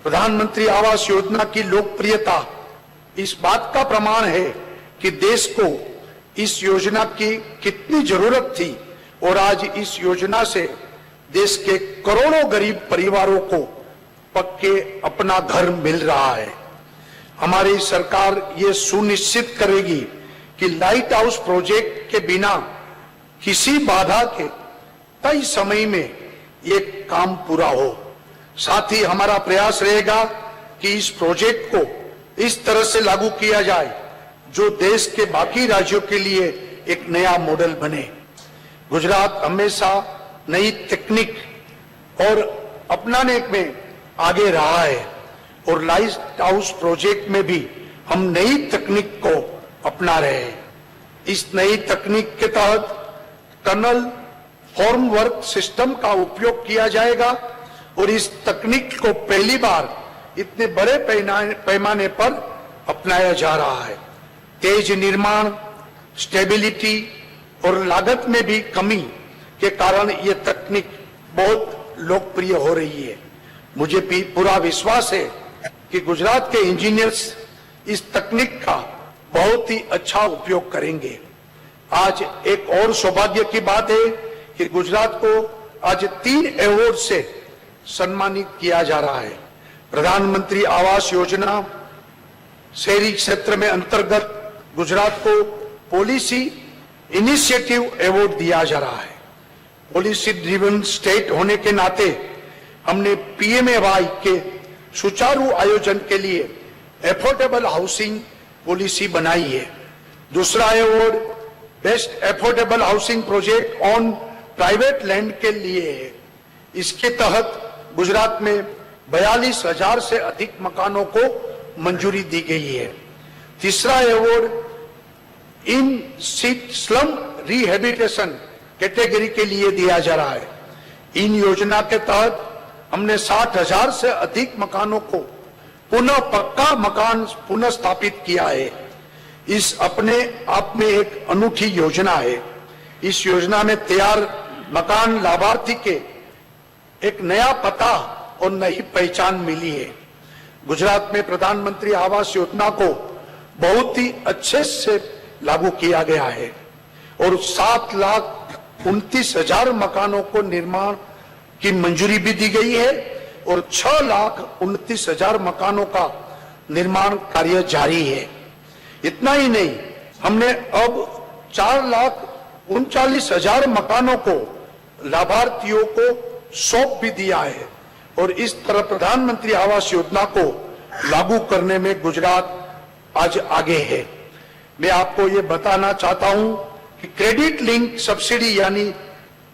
प्रधानमंत्री आवास योजना की लोकप्रियता इस बात का प्रमाण है कि देश को इस योजना की कितनी जरूरत थी और आज इस योजना से देश के करोड़ों गरीब परिवारों को पक्के अपना घर मिल रहा है। हमारी सरकार ये सुनिश्चित करेगी कि लाइट हाउस प्रोजेक्ट के बिना किसी बाधा के तय समय में ये काम पूरा हो। साथ ही हमारा प्रयास रहेगा कि इस प्रोजेक्ट को इस तरह से लागू किया जाए जो देश के बाकी राज्यों के लिए एक नया मॉडल बने। गुजरात हमेशा नई तकनीक और अपनाने में आगे रहा है और लाइट हाउस प्रोजेक्ट में भी हम नई तकनीक को अपना रहे हैं। इस नई तकनीक के तहत टनल फॉर्म वर्क सिस्टम का उपयोग किया जाएगा और इस तकनीक को पहली बार इतने बड़े पैमाने पर अपनाया जा रहा है। तेज निर्माण, स्टेबिलिटी और लागत में भी कमी के कारण ये तकनीक बहुत लोकप्रिय हो रही है। मुझे पूरा विश्वास है कि गुजरात के इंजीनियर्स इस तकनीक का बहुत ही अच्छा उपयोग करेंगे। आज एक और सौभाग्य की बात है कि गुजरात को आज 3 अवार्ड से सम्मानित किया जा रहा है। प्रधानमंत्री आवास योजना शहरी क्षेत्र में अंतर्गत गुजरात को पॉलिसी इनिशिएटिव अवार्ड दिया जा रहा है। पॉलिसी ड्रिवन स्टेट होने के नाते हमने पीएमएवाई के सुचारू आयोजन के लिए एफोर्डेबल हाउसिंग पॉलिसी बनाई है। दूसरा award best affordable housing project on private land के लिए है। इसके तहत गुजरात में 42,000 से अधिक मकानों को मंजूरी दी गई है। तीसरा award in seat slum rehabilitation category के लिए दिया जा रहा है। इन योजना के तहत हमने 60,000 से अधिक मकानों को पुनः पक्का मकान पुनः स्थापित किया है। इस अपने आप में एक अनूठी योजना है। इस योजना में तैयार मकान लाभार्थी के एक नया पता और नई पहचान मिली है। गुजरात में प्रधानमंत्री आवास योजना को बहुत ही अच्छे से लागू किया गया है और 7,29,000 मकानों को निर्माण की मंजूरी भी दी गई है और 6,29,000 मकानों का निर्माण कार्य जारी है। इतना ही नहीं, हमने अब 4,39,000 मकानों को लाभार्थियों को सौंप भी दिया है और इस तरह प्रधानमंत्री आवास योजना को लागू करने में गुजरात आज आगे है। मैं आपको ये बताना चाहता हूं कि क्रेडिट लिंक सब्सिडी यानी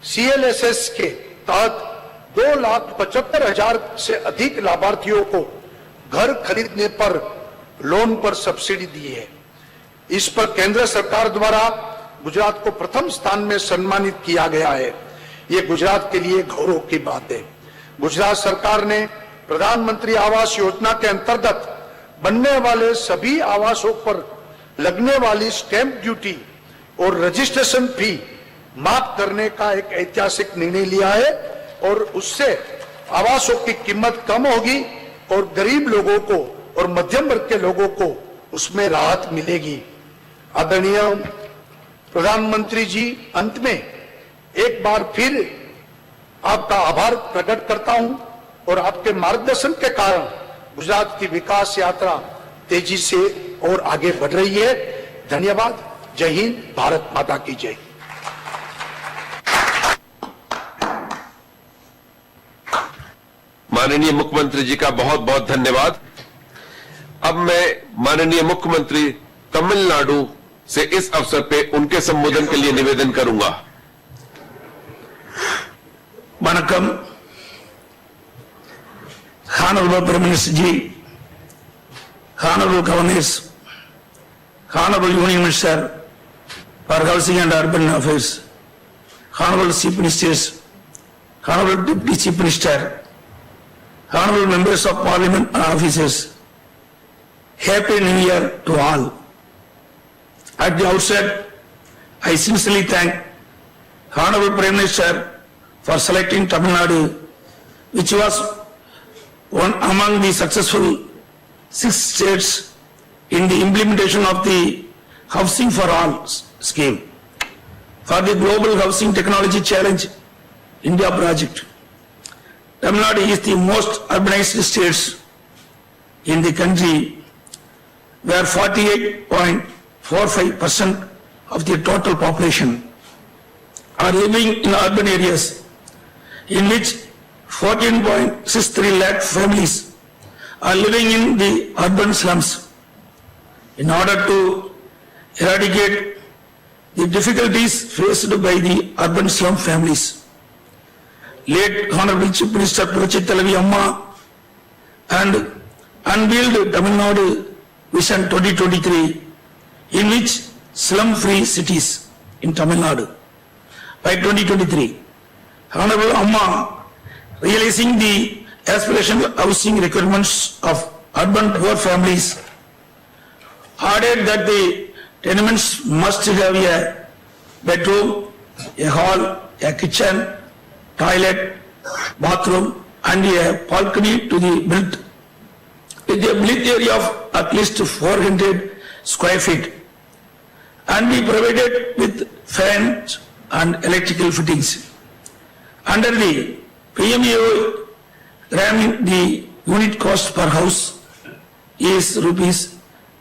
CLSS के तहत 2,75,000 से अधिक लाभार्थियों को घर खरीदने पर लोन पर सब्सिडी दी है। इस पर केंद्र सरकार द्वारा गुजरात को प्रथम स्थान में सम्मानित किया गया है। ये गुजरात के लिए गौरव की बात है। गुजरात सरकार ने प्रधानमंत्री आवास योजना के अंतर्गत बनने वाले सभी आवासों पर लगने वाली स्टैंप ड्यूटी और रजिस्ट्रेशन फी माफ करने का एक ऐतिहासिक निर्णय लिया है और उससे आवासों की कीमत कम होगी और गरीब लोगों को और मध्यम वर्ग के लोगों को उसमें राहत मिलेगी। आदरणीय प्रधानमंत्री जी, अंत में एक बार फिर आपका आभार प्रकट करता हूं और आपके मार्गदर्शन के कारण गुजरात की विकास यात्रा तेजी से और आगे बढ़ रही है। धन्यवाद। जय हिंद। भारत माता की जय। माननीय मुख्यमंत्री जी का बहुत बहुत धन्यवाद। अब मैं माननीय मुख्यमंत्री तमिलनाडु से इस अवसर पे उनके संबोधन के लिए निवेदन करूंगा। वणक्कम। Honorable Prime Minister ji, Honorable Governors, Honorable Union Minister for Housing and Urban Affairs, Honorable Chief Ministers, Honorable Deputy Chief Minister, Honorable Members of Parliament and Officers, Happy New Year to all. At the outset, I sincerely thank Honorable Prime Minister for selecting Tamil Nadu, which was one among the successful 6 states in the implementation of the Housing for All scheme for the Global Housing Technology Challenge India project. Tamil Nadu is the most urbanized states in the country, where 48.45% of the total population are living in urban areas, in which 14.63 lakh families are living in the urban slums. In order to eradicate the difficulties faced by the urban slum families, late Honorable Chief Minister Puruchit Thalaivi Amma and unveiled Tamil Nadu Vision 2023, in which slum-free cities in Tamil Nadu by 2023. Honorable Amma, realizing the aspirational housing requirements of urban poor families, added that the tenements must have a bedroom, a hall, a kitchen, toilet, bathroom and a balcony to be built with a built area of at least 400 square feet and be provided with fans and electrical fittings. Under the PMAY, the unit cost per house is rupees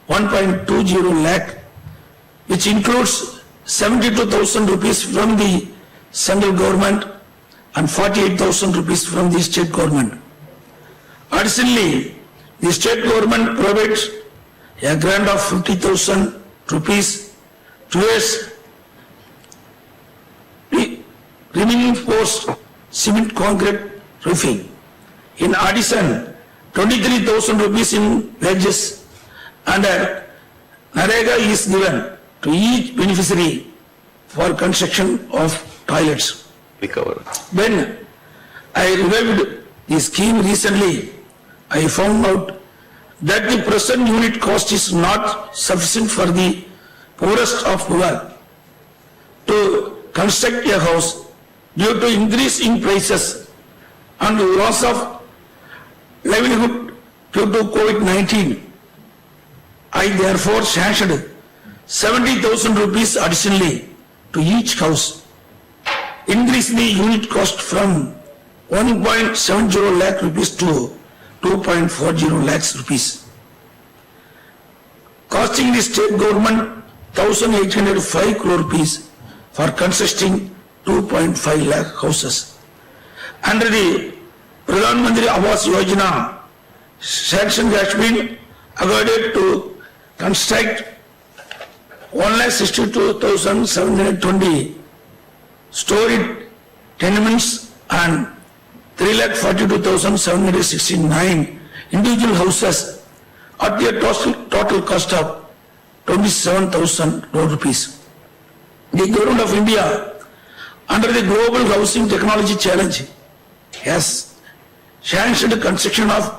1.20 lakh, which includes 72,000 rupees from the central government and 48,000 rupees from the state government. Additionally, the state government provides a grant of 50,000 rupees towards reinforced cement concrete roofing. In addition, 23,000 rupees in wages and a NREGA is given to each beneficiary for construction of toilets. When I revived the scheme recently, I found out that the present unit cost is not sufficient for the poorest of poor to construct a house due to increase in prices and loss of livelihood due to COVID-19. I therefore sanctioned 70,000 rupees additionally to each house, increase the unit cost from 1.70 lakh rupees to 2.40 lakhs rupees, costing the state government 1,805 crore rupees for constructing 2.5 lakh houses. Under the Pradhan Mantri Awas Yojana, sanction has been awarded to construct 1,62,720 story tenements and 3,42,769 individual houses at a total cost of 27,000 crore rupees. The Government of India, under the Global Housing Technology Challenge, has sanctioned construction of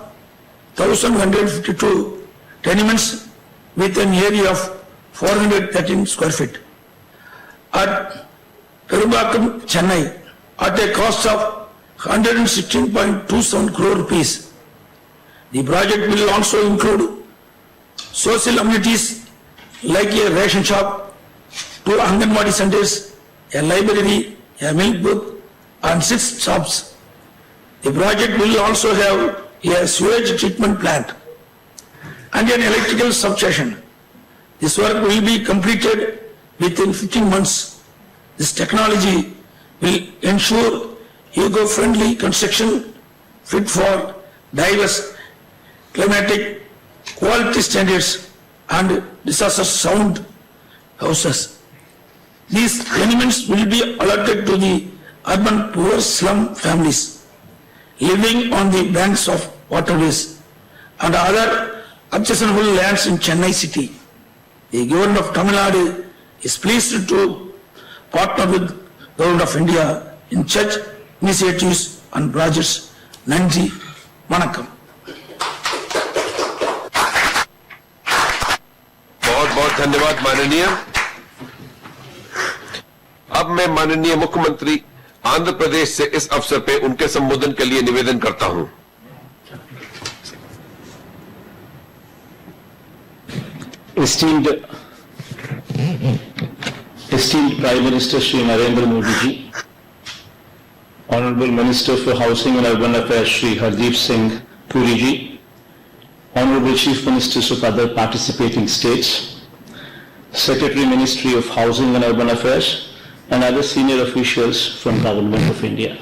1,152 tenements with an area of 413 square feet at Perumbakkam, Chennai, at a cost of 116.27 crore rupees. The project will also include social amenities like a ration shop, 2 Anganwadi centers, a library, a milk booth, and 6 shops. The project will also have a sewage treatment plant and an electrical substation. This work will be completed within 15 months. This technology will ensure eco-friendly construction fit for diverse climatic quality standards and disaster-sound houses. These tenements will be allotted to the urban poor slum families living on the banks of waterways and other accessible lands in Chennai city. The Government of Tamil Nadu is pleased to partner with Government of India in such initiatives and projects. Nandri, Vanakkam. बहुत बहुत धन्यवाद माननीय। अब मैं माननीय मुख्यमंत्री आंध्र प्रदेश से इस अवसर पे उनके संबोधन के लिए निवेदन करता हूं। Esteemed Prime Minister Shri Narendra Modi ji, Honorable Minister for Housing and Urban Affairs Shri Hardeep Singh Puri ji, Honorable Chief Ministers of other participating states, Secretary Ministry of Housing and Urban Affairs, and other senior officials from Government of India.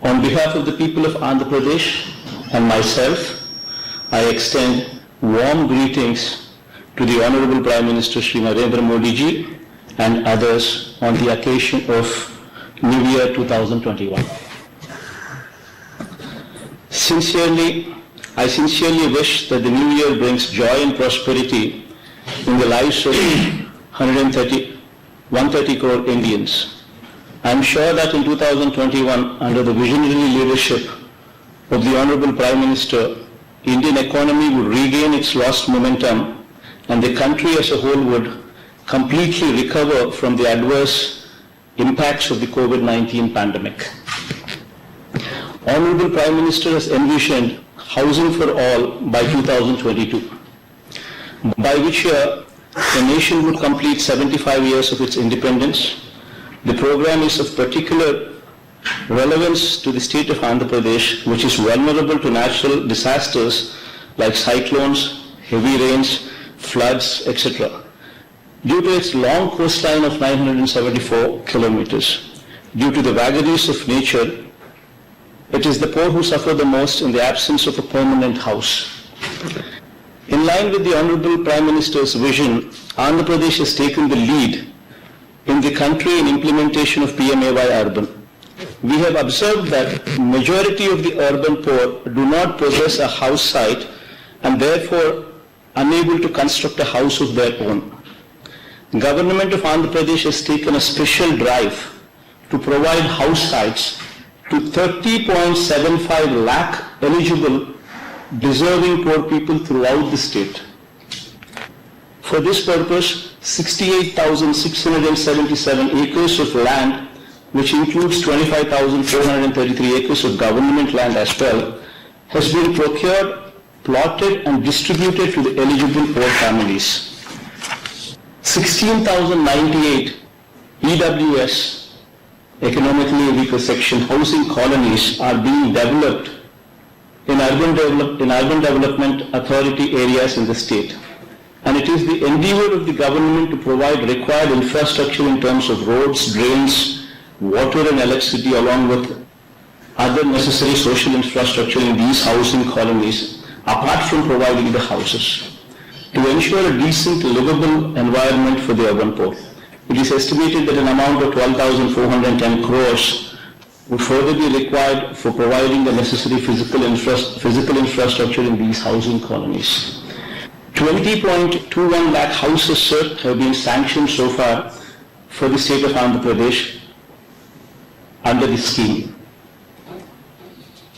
On behalf of the people of Andhra Pradesh and myself, I extend warm greetings to the Honorable Prime Minister Shri Narendra Modi ji and others on the occasion of New Year 2021. I sincerely wish that the New Year brings joy and prosperity in the lives of 130 crore Indians. I am sure that in 2021, under the visionary leadership of the Honorable Prime Minister, Indian economy would regain its lost momentum and the country as a whole would completely recover from the adverse impacts of the COVID-19 pandemic. Honorable Prime Minister has envisioned housing for all by 2022, by which year the nation would complete 75 years of its independence. The program is of particular relevance to the state of Andhra Pradesh, which is vulnerable to natural disasters like cyclones, heavy rains, floods, etc. Due to its long coastline of 974 kilometers, due to the vagaries of nature, it is the poor who suffer the most in the absence of a permanent house. In line with the Honorable Prime Minister's vision, Andhra Pradesh has taken the lead in the country in implementation of PMAY Urban. We have observed that majority of the urban poor do not possess a house site and therefore unable to construct a house of their own. Government of Andhra Pradesh has taken a special drive to provide house sites to 30.75 lakh eligible deserving poor people throughout the state. For this purpose, 68,677 acres of land, which includes 25,433 acres of government land as well, has been procured, plotted and distributed to the eligible poor families. 16,098 EWS, economically weaker section housing colonies, are being developed in urban development authority areas in the state. And it is the endeavor of the government to provide required infrastructure in terms of roads, drains, water and electricity, along with other necessary social infrastructure in these housing colonies, apart from providing the houses, to ensure a decent, livable environment for the urban poor. It is estimated that an amount of 12,410 crores would further be required for providing the necessary physical infrastructure in these housing colonies. 20.21 lakh houses, sir, have been sanctioned so far for the state of Andhra Pradesh under this scheme.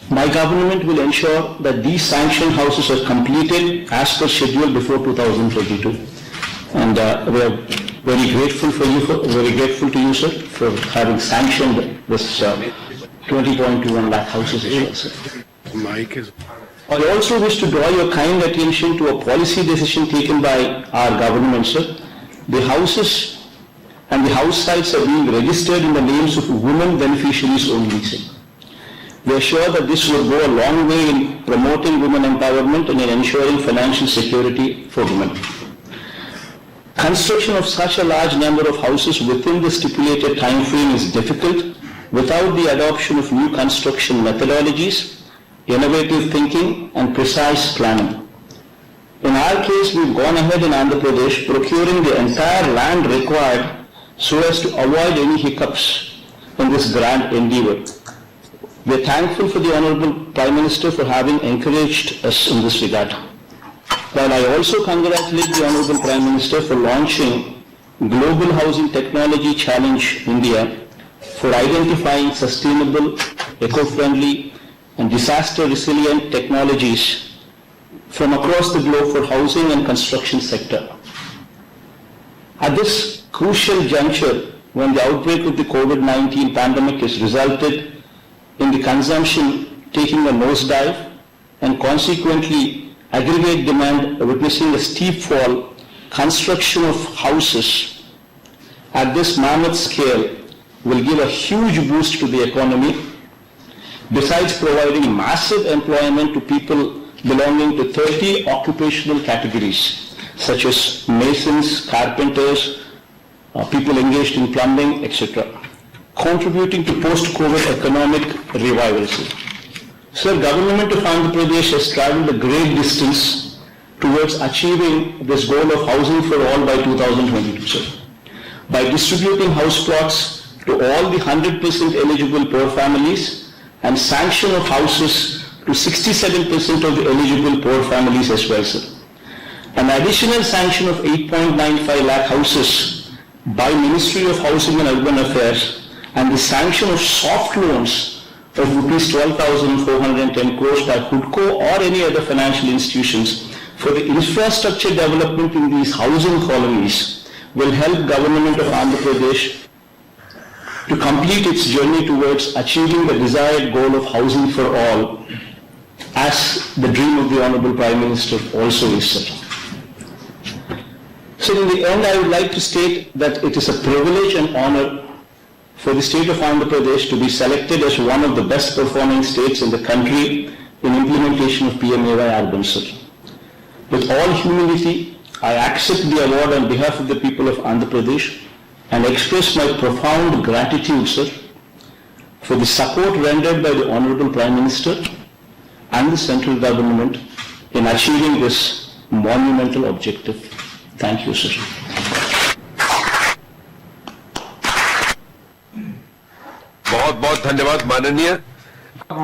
My government will ensure that these sanctioned houses are completed as per schedule before 2022. And we are very grateful to you, sir, for having sanctioned this 20.21 lakh houses as well, sir. I also wish to draw your kind attention to a policy decision taken by our government, sir. The houses and the house sites are being registered in the names of women beneficiaries only, sir. We are sure that this will go a long way in promoting women empowerment and in ensuring financial security for women. Construction of such a large number of houses within the stipulated time frame is difficult without the adoption of new construction methodologies, innovative thinking and precise planning. In our case, we've gone ahead in Andhra Pradesh procuring the entire land required so as to avoid any hiccups in this grand endeavor. We are thankful for the Honorable Prime Minister for having encouraged us in this regard. While I also congratulate the Honorable Prime Minister for launching Global Housing Technology Challenge India for identifying sustainable, eco-friendly and disaster-resilient technologies from across the globe for housing and construction sector. At this crucial juncture, when the outbreak of the COVID-19 pandemic has resulted in the consumption taking a nosedive and consequently aggregate demand witnessing a steep fall, construction of houses at this mammoth scale will give a huge boost to the economy, besides providing massive employment to people belonging to 30 occupational categories, such as masons, carpenters, people engaged in plumbing, etc., contributing to post-COVID economic revival. Sir, Government of Andhra Pradesh has travelled a great distance towards achieving this goal of housing for all by 2022, sir. By distributing house plots to all the 100% eligible poor families and sanction of houses to 67% of the eligible poor families as well, sir. An additional sanction of 8.95 lakh houses by Ministry of Housing and Urban Affairs and the sanction of soft loans of rupees 12,410 crores by HUDCO or any other financial institutions for the infrastructure development in these housing colonies will help Government of Andhra Pradesh to complete its journey towards achieving the desired goal of housing for all, as the dream of the Honorable Prime Minister also is, sir. So in the end, I would like to state that it is a privilege and honor for the state of Andhra Pradesh to be selected as one of the best performing states in the country in implementation of PMAY Urban, sir. With all humility, I accept the award on behalf of the people of Andhra Pradesh and express my profound gratitude, sir, for the support rendered by the Honorable Prime Minister and the central government in achieving this monumental objective. Thank you, sir. बहुत बहुत धन्यवाद माननीय।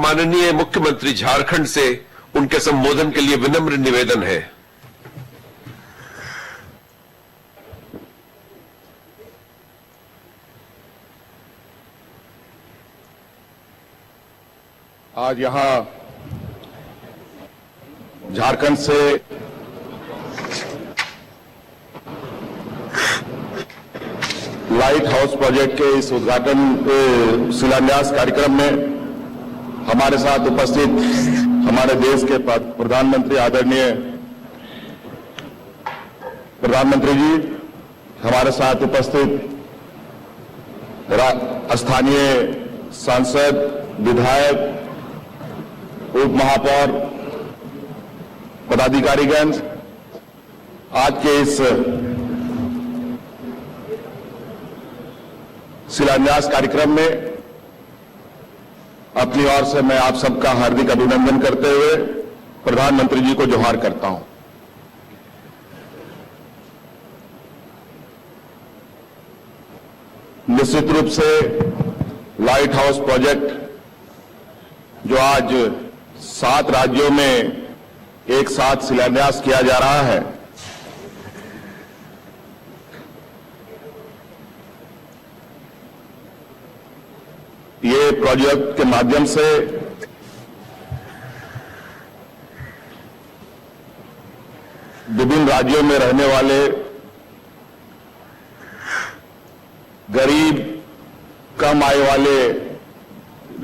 माननीय मुख्यमंत्री झारखंड से उनके संबोधन के लिए विनम्र निवेदन है। आज यहां झारखंड से लाइट हाउस प्रोजेक्ट के इस उद्घाटन शिलान्यास कार्यक्रम में हमारे साथ उपस्थित हमारे देश के प्रधानमंत्री आदरणीय प्रधानमंत्री जी, हमारे साथ उपस्थित स्थानीय सांसद, विधायक, उप महापौर, पदाधिकारीगण, आज के इस शिलान्यास कार्यक्रम में अपनी ओर से मैं आप सबका हार्दिक अभिनंदन करते हुए प्रधानमंत्री जी को जोहार करता हूं। निश्चित रूप से लाइट हाउस प्रोजेक्ट जो आज 7 राज्यों में एक साथ शिलान्यास किया जा रहा है, ये प्रोजेक्ट के माध्यम से विभिन्न राज्यों में रहने वाले गरीब, कम आय वाले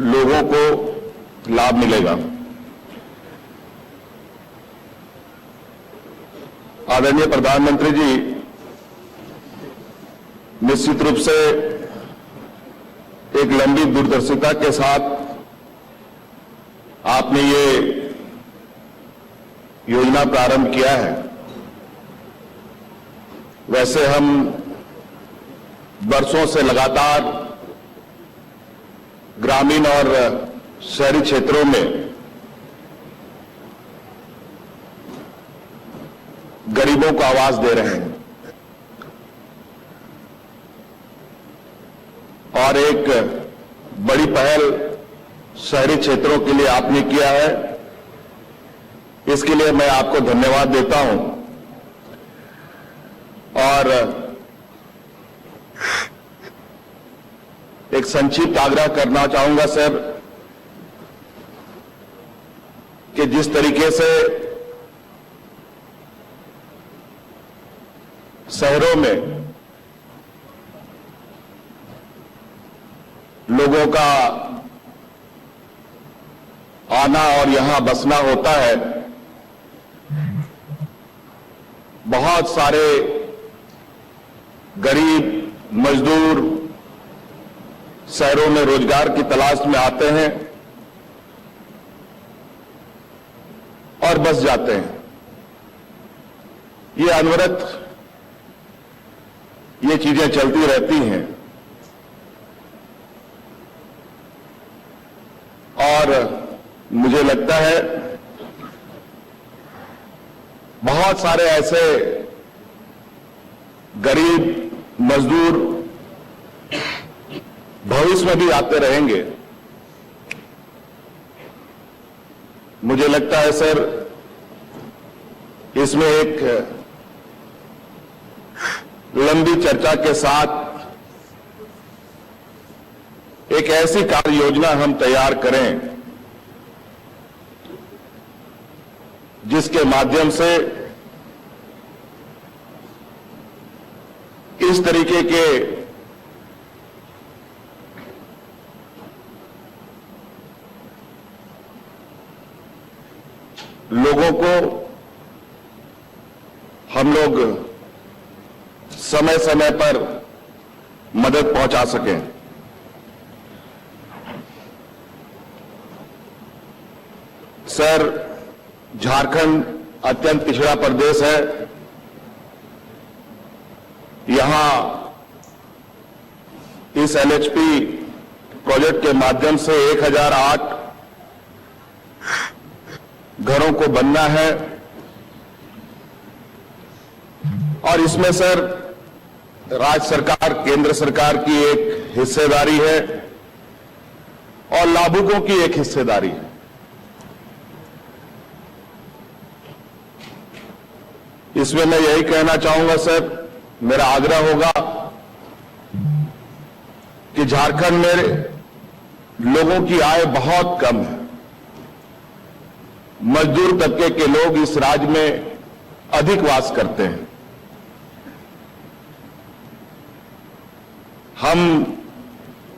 लोगों को लाभ मिलेगा। आदरणीय प्रधानमंत्री जी, निश्चित रूप से एक लंबी दूरदर्शिता के साथ आपने ये योजना प्रारंभ किया है। वैसे हम वर्षों से लगातार ग्रामीण और शहरी क्षेत्रों में गरीबों को आवाज दे रहे हैं और एक बड़ी पहल शहरी क्षेत्रों के लिए आपने किया है। इसके लिए मैं आपको धन्यवाद देता हूं और एक संक्षिप्त आग्रह करना चाहूंगा सर कि जिस तरीके से शहरों में लोगों का आना और यहां बसना होता है, बहुत सारे गरीब मजदूर शहरों में रोजगार की तलाश में आते हैं और बस जाते हैं। ये अनवरत ये चीजें चलती रहती हैं और मुझे लगता है बहुत सारे ऐसे गरीब मजदूर भविष्य में भी आते रहेंगे। मुझे लगता है सर इसमें एक लंबी चर्चा के साथ एक ऐसी कार्य योजना हम तैयार करें जिसके माध्यम से इस तरीके के लोगों को हम लोग समय समय पर मदद पहुंचा सकें। सर, झारखंड अत्यंत पिछड़ा प्रदेश है। यहां इस एलएचपी प्रोजेक्ट के माध्यम से 1008 घरों को बनना है और इसमें सर राज्य सरकार, केंद्र सरकार की एक हिस्सेदारी है और लाभुकों की एक हिस्सेदारी है। इसमें मैं यही कहना चाहूंगा सर, मेरा आग्रह होगा कि झारखंड में लोगों की आय बहुत कम है। मजदूर तबके के लोग इस राज्य में अधिक वास करते हैं। हम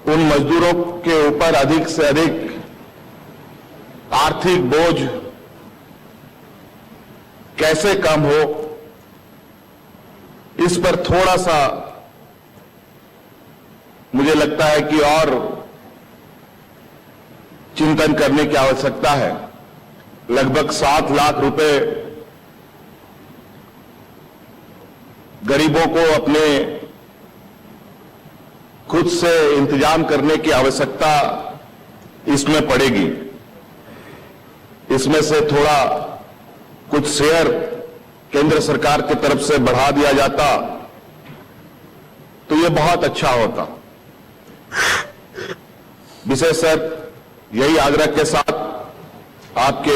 उन मजदूरों के ऊपर अधिक से अधिक आर्थिक बोझ कैसे कम हो, इस पर थोड़ा सा मुझे लगता है कि और चिंतन करने की आवश्यकता है। लगभग 7 लाख रुपए गरीबों को अपने खुद से इंतजाम करने की आवश्यकता इसमें पड़ेगी। इसमें से थोड़ा कुछ शेयर केंद्र सरकार की तरफ से बढ़ा दिया जाता तो ये बहुत अच्छा होता। विशेष सर, यही आग्रह के साथ आपके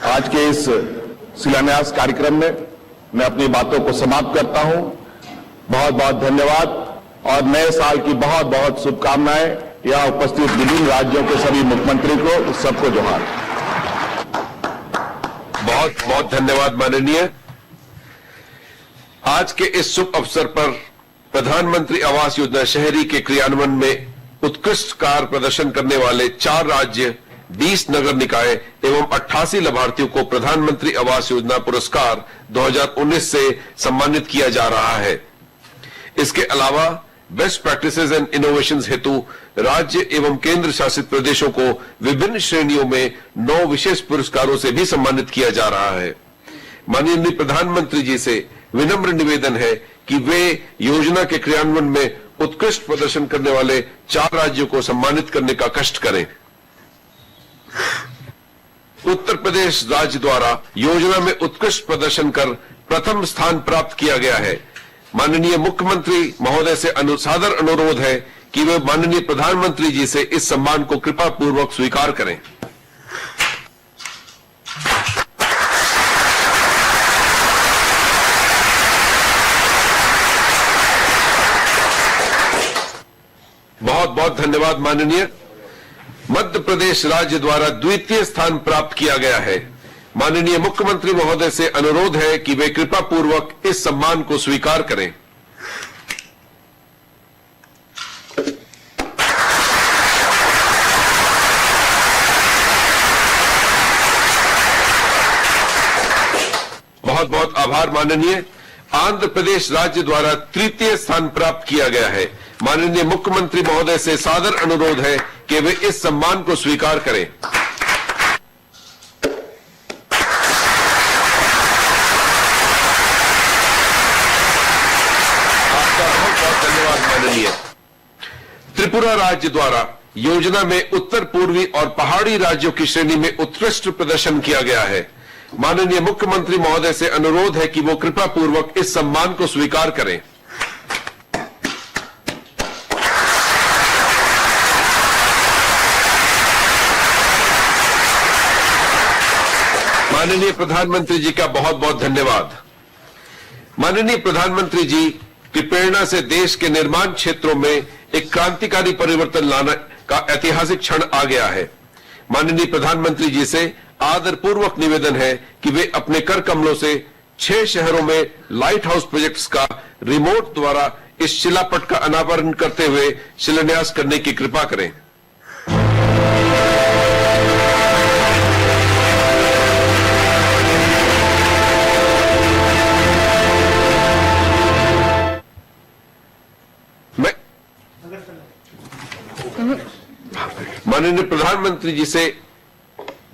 आज के इस शिलान्यास कार्यक्रम में मैं अपनी बातों को समाप्त करता हूं। बहुत बहुत धन्यवाद और नए साल की बहुत बहुत शुभकामनाएं। यहां उपस्थित विभिन्न राज्यों के सभी मुख्यमंत्री को, सबको जोहार। बहुत बहुत धन्यवाद माननीय। आज के इस शुभ अवसर पर प्रधानमंत्री आवास योजना शहरी के क्रियान्वयन में उत्कृष्ट कार्य प्रदर्शन करने वाले 4 राज्य, 20 नगर निकाय एवं 88 लाभार्थियों को प्रधानमंत्री आवास योजना पुरस्कार 2019 से सम्मानित किया जा रहा है। इसके अलावा बेस्ट प्रैक्टिसेस एंड इनोवेशंस हेतु राज्य एवं केंद्र शासित प्रदेशों को विभिन्न श्रेणियों में 9 विशेष पुरस्कारों से भी सम्मानित किया जा रहा है। माननीय प्रधानमंत्री जी से विनम्र निवेदन है कि वे योजना के क्रियान्वयन में उत्कृष्ट प्रदर्शन करने वाले 4 राज्यों को सम्मानित करने का कष्ट करें। उत्तर प्रदेश राज्य द्वारा योजना में उत्कृष्ट प्रदर्शन कर प्रथम स्थान प्राप्त किया गया है। माननीय मुख्यमंत्री महोदय से सादर अनुरोध है कि वे माननीय प्रधानमंत्री जी से इस सम्मान को कृपा पूर्वक स्वीकार करें। बहुत बहुत धन्यवाद माननीय। मध्य प्रदेश राज्य द्वारा द्वितीय स्थान प्राप्त किया गया है। माननीय मुख्यमंत्री महोदय से अनुरोध है कि वे कृपा पूर्वक इस सम्मान को स्वीकार करें। बहुत बहुत आभार माननीय। आंध्र प्रदेश राज्य द्वारा तृतीय स्थान प्राप्त किया गया है। माननीय मुख्यमंत्री महोदय से सादर अनुरोध है कि वे इस सम्मान को स्वीकार करें। आपका बहुत बहुत धन्यवाद माननीय। त्रिपुरा राज्य द्वारा योजना में उत्तर पूर्वी और पहाड़ी राज्यों की श्रेणी में उत्कृष्ट प्रदर्शन किया गया है। माननीय मुख्यमंत्री महोदय से अनुरोध है कि वो कृपा पूर्वक इस सम्मान को स्वीकार करें। माननीय प्रधानमंत्री जी का बहुत बहुत धन्यवाद। माननीय प्रधानमंत्री जी की प्रेरणा से देश के निर्माण क्षेत्रों में एक क्रांतिकारी परिवर्तन लाने का ऐतिहासिक क्षण आ गया है। माननीय प्रधानमंत्री जी से आदरपूर्वक निवेदन है कि वे अपने कर कमलों से 6 शहरों में लाइट हाउस प्रोजेक्ट्स का रिमोट द्वारा इस शिलापट का अनावरण करते हुए शिलान्यास करने की कृपा करें। माननीय प्रधानमंत्री जी से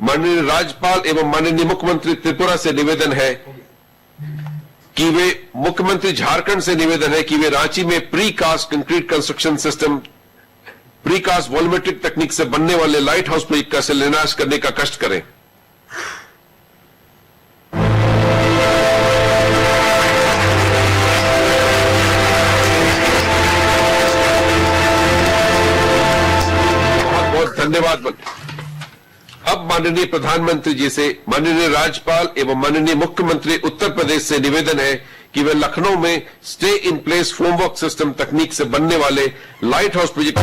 माननीय राज्यपाल एवं माननीय मुख्यमंत्री त्रिपुरा से निवेदन है कि वे मुख्यमंत्री झारखंड से निवेदन है कि वे रांची में precast concrete construction system precast volumetric तकनीक से बनने वाले लाइट हाउस प्रोजेक्ट का शिलान्यास करने का कष्ट करें। बहुत बहुत धन्यवाद। अब माननीय प्रधानमंत्री जी से माननीय राज्यपाल एवं माननीय मुख्यमंत्री उत्तर प्रदेश से निवेदन है कि वे लखनऊ में stay in place framework system तकनीक से बनने वाले लाइट हाउस प्रोजेक्ट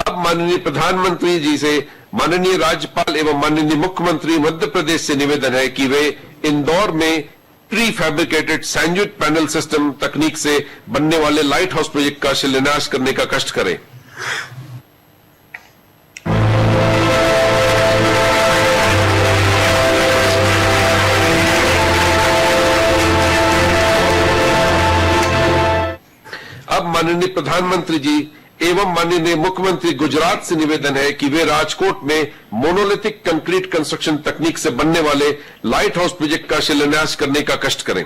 अब माननीय प्रधानमंत्री जी से माननीय राज्यपाल एवं माननीय मुख्यमंत्री मध्य प्रदेश से निवेदन है कि वे इंदौर में pre fabricated sandwich panel system तकनीक से बनने वाले लाइट हाउस प्रोजेक्ट का शिलान्यास करने का कष्ट करें। अब माननीय प्रधानमंत्री जी एवं माननीय मुख्यमंत्री गुजरात से निवेदन है कि वे राजकोट में मोनोलिथिक कंक्रीट कंस्ट्रक्शन तकनीक से बनने वाले लाइट हाउस प्रोजेक्ट का शिलान्यास करने का कष्ट करें।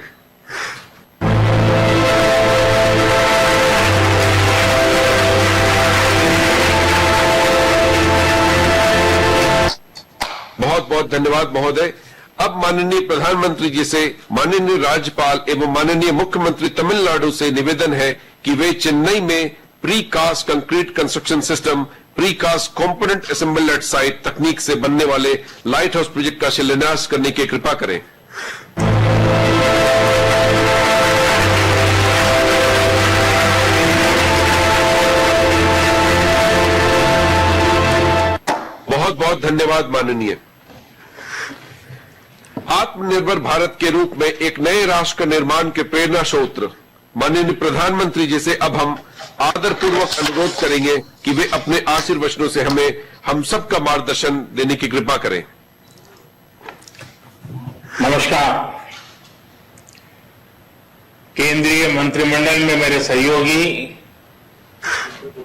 बहुत बहुत धन्यवाद महोदय। अब माननीय प्रधानमंत्री जी से माननीय राज्यपाल एवं माननीय मुख्यमंत्री तमिलनाडु से निवेदन है कि वे चेन्नई में precast concrete construction system precast component assemble at site तकनीक से बनने वाले लाइट हाउस प्रोजेक्ट का शिलान्यास करने की कृपा करें। बहुत बहुत धन्यवाद माननीय। आत्मनिर्भर भारत के रूप में एक नए राष्ट्र का निर्माण के प्रेरणा स्रोत माननीय प्रधानमंत्री जी से अब हम आदरपूर्वक अनुरोध करेंगे कि वे अपने आशीर्वचनों से हम सबका मार्गदर्शन देने की कृपा करें। नमस्कार। केंद्रीय मंत्रिमंडल में मेरे सहयोगी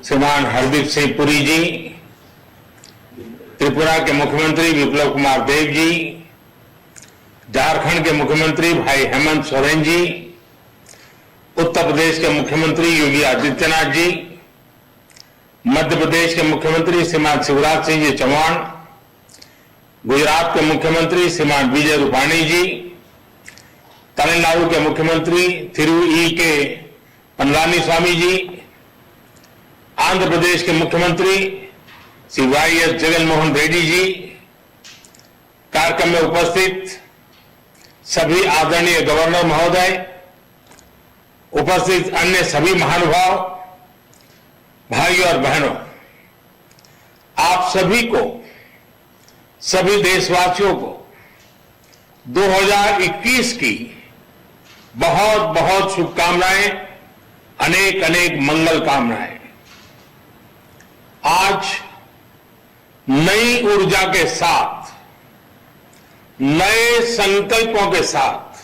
श्रीमान हरदीप सिंह पुरी जी, त्रिपुरा के मुख्यमंत्री विप्लव कुमार देव जी, झारखंड के मुख्यमंत्री भाई हेमंत सोरेन जी, उत्तर प्रदेश के मुख्यमंत्री योगी आदित्यनाथ जी, मध्य प्रदेश के मुख्यमंत्री श्रीमान शिवराज सिंह जी चौहान, गुजरात के मुख्यमंत्री श्रीमान विजय रूपाणी जी, तमिलनाडु के मुख्यमंत्री थिरु ई के पलानीस्वामी जी, आंध्र प्रदेश के मुख्यमंत्री श्री वाई.एस. जगनमोहन रेड्डी जी, कार्यक्रम में उपस्थित सभी आदरणीय गवर्नर महोदय, उपस्थित अन्य सभी महानुभाव, भाइयों और बहनों, आप सभी को, सभी देशवासियों को 2021 की बहुत बहुत शुभकामनाएं, अनेक अनेक मंगल कामनाएं। आज नई ऊर्जा के साथ, नए संकल्पों के साथ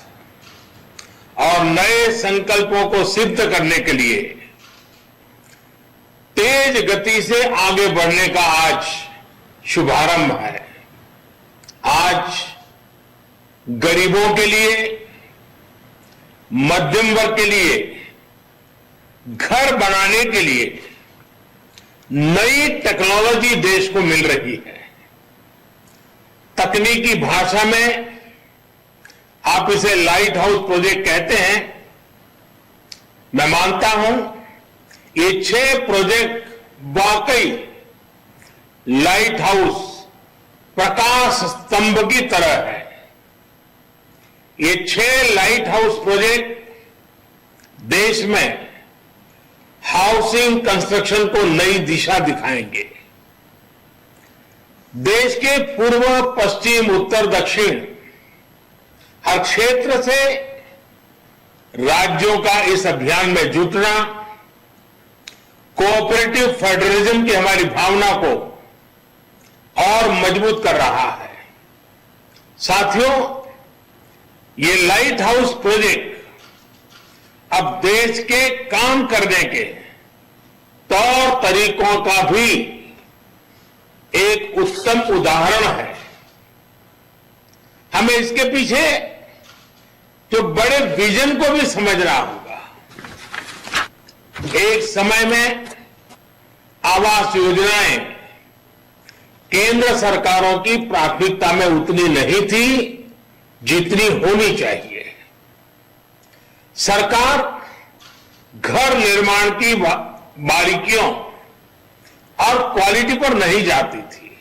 और नए संकल्पों को सिद्ध करने के लिए तेज गति से आगे बढ़ने का आज शुभारंभ है। आज गरीबों के लिए, मध्यम वर्ग के लिए, घर बनाने के लिए नई टेक्नोलॉजी देश को मिल रही है। तकनीकी भाषा में आप इसे लाइट हाउस प्रोजेक्ट कहते हैं। मैं मानता हूं ये 6 प्रोजेक्ट वाकई लाइट हाउस, प्रकाश स्तंभ की तरह है। ये 6 लाइट हाउस प्रोजेक्ट देश में हाउसिंग कंस्ट्रक्शन को नई दिशा दिखाएंगे। देश के पूर्व, पश्चिम, उत्तर, दक्षिण हर क्षेत्र से राज्यों का इस अभियान में जुटना कोऑपरेटिव फेडरलिज्म की हमारी भावना को और मजबूत कर रहा है। साथियों, ये लाइट हाउस प्रोजेक्ट अब देश के काम करने के तौर तरीकों का भी एक उत्तम उदाहरण है। हमें इसके पीछे जो बड़े विजन को भी समझना होगा। एक समय में आवास योजनाएं केंद्र सरकारों की प्राथमिकता में उतनी नहीं थी जितनी होनी चाहिए। सरकार घर निर्माण की बारीकियों और क्वालिटी पर नहीं जाती थी,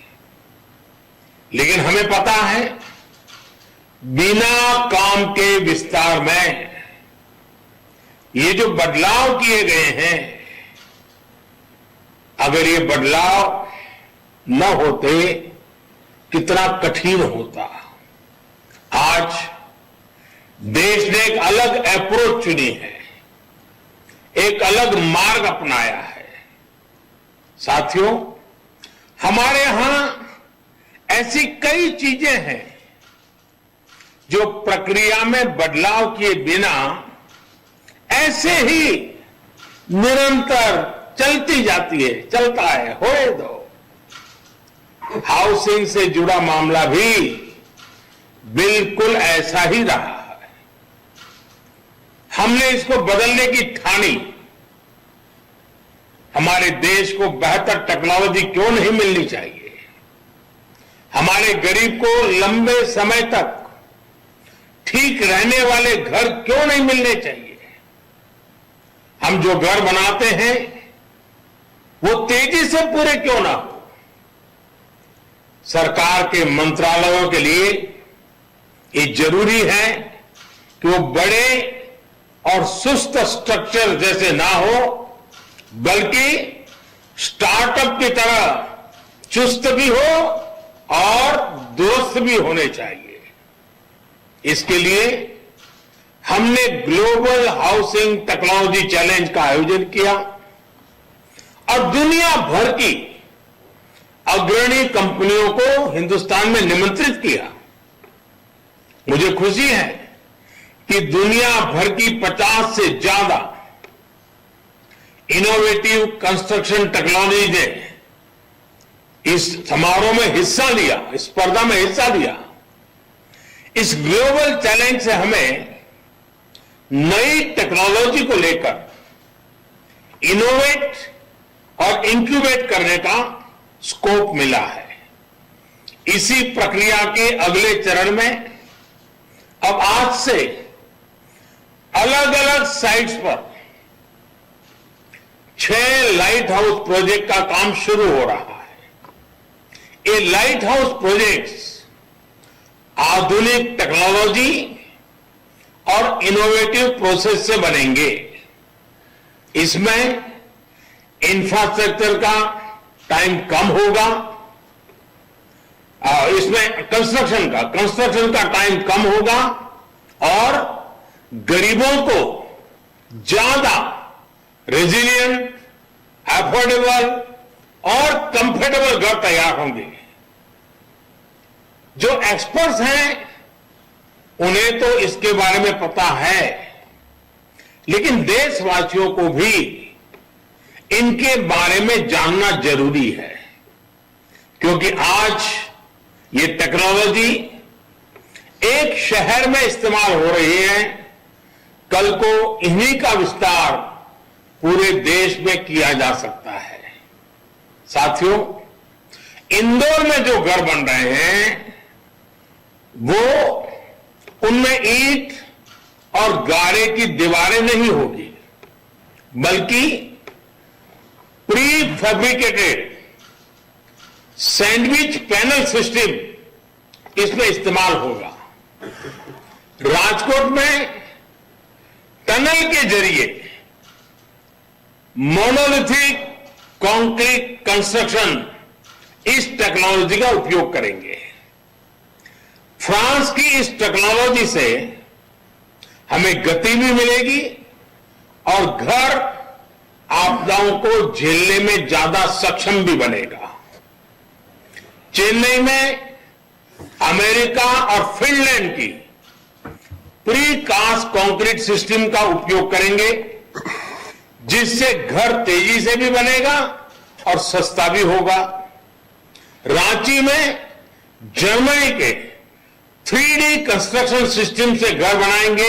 लेकिन हमें पता है बिना काम के विस्तार में ये जो बदलाव किए गए हैं, अगर ये बदलाव न होते कितना कठिन होता। आज देश ने एक अलग अप्रोच चुनी है, एक अलग मार्ग अपनाया है। साथियों, हमारे यहां ऐसी कई चीजें हैं जो प्रक्रिया में बदलाव किए बिना ऐसे ही निरंतर चलती जाती है, चलता है, होए दो। हाउसिंग से जुड़ा मामला भी बिल्कुल ऐसा ही रहा है। हमने इसको बदलने की ठानी। हमारे देश को बेहतर टेक्नोलॉजी क्यों नहीं मिलनी चाहिए? हमारे गरीब को लंबे समय तक ठीक रहने वाले घर क्यों नहीं मिलने चाहिए? हम जो घर बनाते हैं वो तेजी से पूरे क्यों ना हो? सरकार के मंत्रालयों के लिए ये जरूरी है कि वो बड़े और सुस्त स्ट्रक्चर जैसे ना हो, बल्कि स्टार्टअप की तरह चुस्त भी हो और दुरुस्त भी होने चाहिए। इसके लिए हमने ग्लोबल हाउसिंग टेक्नोलॉजी चैलेंज का आयोजन किया और दुनिया भर की अग्रणी कंपनियों को हिंदुस्तान में निमंत्रित किया। मुझे खुशी है कि दुनिया भर की 50 से ज्यादा इनोवेटिव कंस्ट्रक्शन टेक्नोलॉजी ने इस समारोह में हिस्सा लिया, इस स्पर्धा में हिस्सा लिया। इस ग्लोबल चैलेंज से हमें नई टेक्नोलॉजी को लेकर इनोवेट और इंक्यूबेट करने का स्कोप मिला है। इसी प्रक्रिया के अगले चरण में अब आज से अलग अलग साइट्स पर 6 लाइट हाउस प्रोजेक्ट का काम शुरू हो रहा है। ये लाइट हाउस प्रोजेक्ट्स आधुनिक टेक्नोलॉजी और इनोवेटिव प्रोसेस से बनेंगे। इसमें इंफ्रास्ट्रक्चर का टाइम कम होगा, इसमें कंस्ट्रक्शन का टाइम कम होगा और गरीबों को ज्यादा रेजिलियंट, अफोर्डेबल और कंफर्टेबल घर तैयार होंगे। जो एक्सपर्ट्स हैं उन्हें तो इसके बारे में पता है, लेकिन देशवासियों को भी इनके बारे में जानना जरूरी है, क्योंकि आज ये टेक्नोलॉजी एक शहर में इस्तेमाल हो रही है, कल को इन्हीं का विस्तार पूरे देश में किया जा सकता है। साथियों, इंदौर में जो घर बन रहे हैं वो उनमें ईंट और गारे की दीवारें नहीं होगी, बल्कि pre fabricated sandwich panel system इसमें इस्तेमाल होगा। राजकोट में टनल के जरिए मोनोलिथिक कंक्रीट कंस्ट्रक्शन इस टेक्नोलॉजी का उपयोग करेंगे। फ्रांस की इस टेक्नोलॉजी से हमें गति भी मिलेगी और घर आपदाओं को झेलने में ज्यादा सक्षम भी बनेगा। चेन्नई में अमेरिका और फिनलैंड की प्री कास्ट कंक्रीट सिस्टम का उपयोग करेंगे, जिससे घर तेजी से भी बनेगा और सस्ता भी होगा। रांची में जर्मनी के 3D कंस्ट्रक्शन सिस्टम से घर बनाएंगे।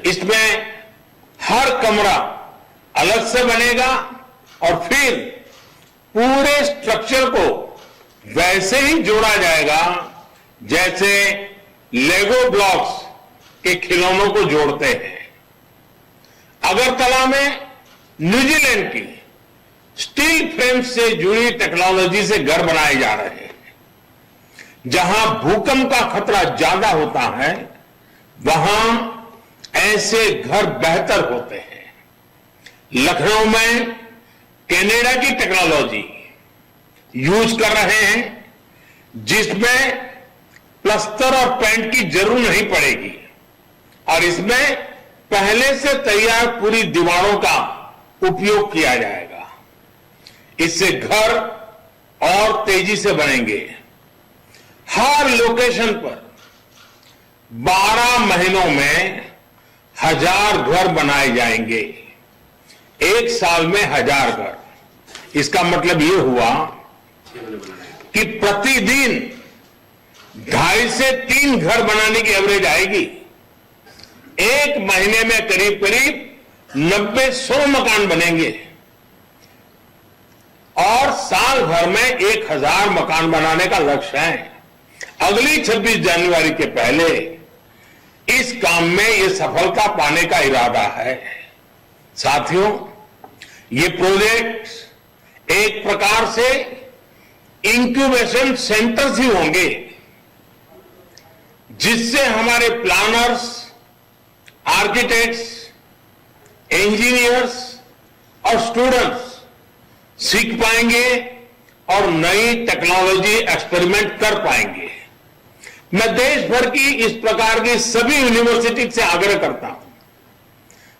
इसमें हर कमरा अलग से बनेगा और फिर पूरे स्ट्रक्चर को वैसे ही जोड़ा जाएगा जैसे लेगो ब्लॉक्स के खिलौनों को जोड़ते हैं। अगरतला में न्यूजीलैंड की स्टील फ्रेम से जुड़ी टेक्नोलॉजी से घर बनाए जा रहे हैं। जहां भूकंप का खतरा ज्यादा होता है, वहां ऐसे घर बेहतर होते हैं। लखनऊ में कनाडा की टेक्नोलॉजी यूज कर रहे हैं, जिसमें प्लास्टर और पेंट की जरूरत नहीं पड़ेगी और इसमें पहले से तैयार पूरी दीवारों का उपयोग किया जाएगा। इससे घर और तेजी से बनेंगे। हर लोकेशन पर 12 महीनों में 1000 घर बनाए जाएंगे। एक साल में 1000 घर। इसका मतलब यह हुआ कि प्रतिदिन 2.5 से 3 घर बनाने की एवरेज आएगी। एक महीने में करीब करीब 90-100 मकान बनेंगे और साल भर में 1000 मकान बनाने का लक्ष्य है। अगली 26 जनवरी के पहले इस काम में ये सफलता पाने का इरादा है। साथियों, ये प्रोजेक्ट एक प्रकार से इंक्यूबेशन सेंटर्स ही होंगे, जिससे हमारे प्लानर्स, आर्किटेक्ट्स, इंजीनियर्स और स्टूडेंट्स सीख पाएंगे और नई टेक्नोलॉजी एक्सपेरिमेंट कर पाएंगे। मैं देश भर की इस प्रकार की सभी यूनिवर्सिटी से आग्रह करता हूं,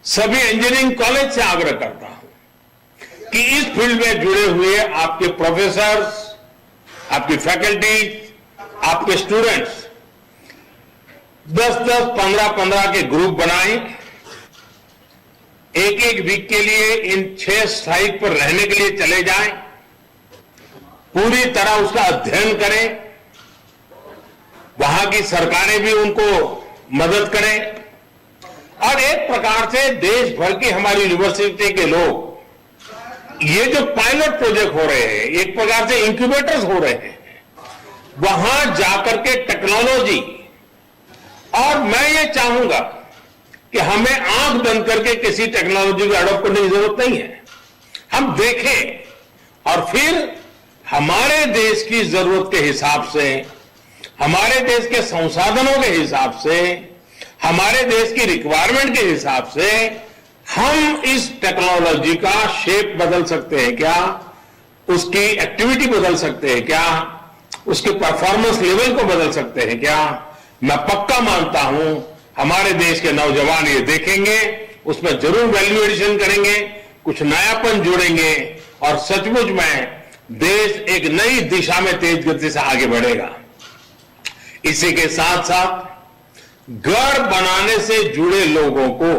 सभी इंजीनियरिंग कॉलेज से आग्रह करता हूं कि इस फील्ड में जुड़े हुए आपके प्रोफेसर्स, आपकी फैकल्टीज, आपके स्टूडेंट्स 10-10, 15-15 के ग्रुप बनाएं। एक वीक के लिए इन 6 साइट पर रहने के लिए चले जाएं, पूरी तरह उसका अध्ययन करें, वहां की सरकारें भी उनको मदद करें और एक प्रकार से देश भर की हमारी यूनिवर्सिटी के लोग ये जो पायलट प्रोजेक्ट हो रहे हैं, एक प्रकार से इंक्यूबेटर्स हो रहे हैं, वहां जाकर के टेक्नोलॉजी, और मैं ये चाहूंगा कि हमें आंख बंद करके किसी टेक्नोलॉजी को अडॉप्ट करने की जरूरत नहीं है। हम देखें और फिर हमारे देश की जरूरत के हिसाब से, हमारे देश के संसाधनों के हिसाब से, हमारे देश की रिक्वायरमेंट के हिसाब से हम इस टेक्नोलॉजी का शेप बदल सकते हैं क्या, उसकी एक्टिविटी बदल सकते हैं क्या, उसके परफॉर्मेंस लेवल को बदल सकते हैं क्या। मैं पक्का मानता हूं हमारे देश के नौजवान ये देखेंगे, उसमें जरूर वैल्यू एडिशन करेंगे, कुछ नयापन जोड़ेंगे और सचमुच में देश एक नई दिशा में तेज गति से आगे बढ़ेगा। इसी के साथ साथ घर बनाने से जुड़े लोगों को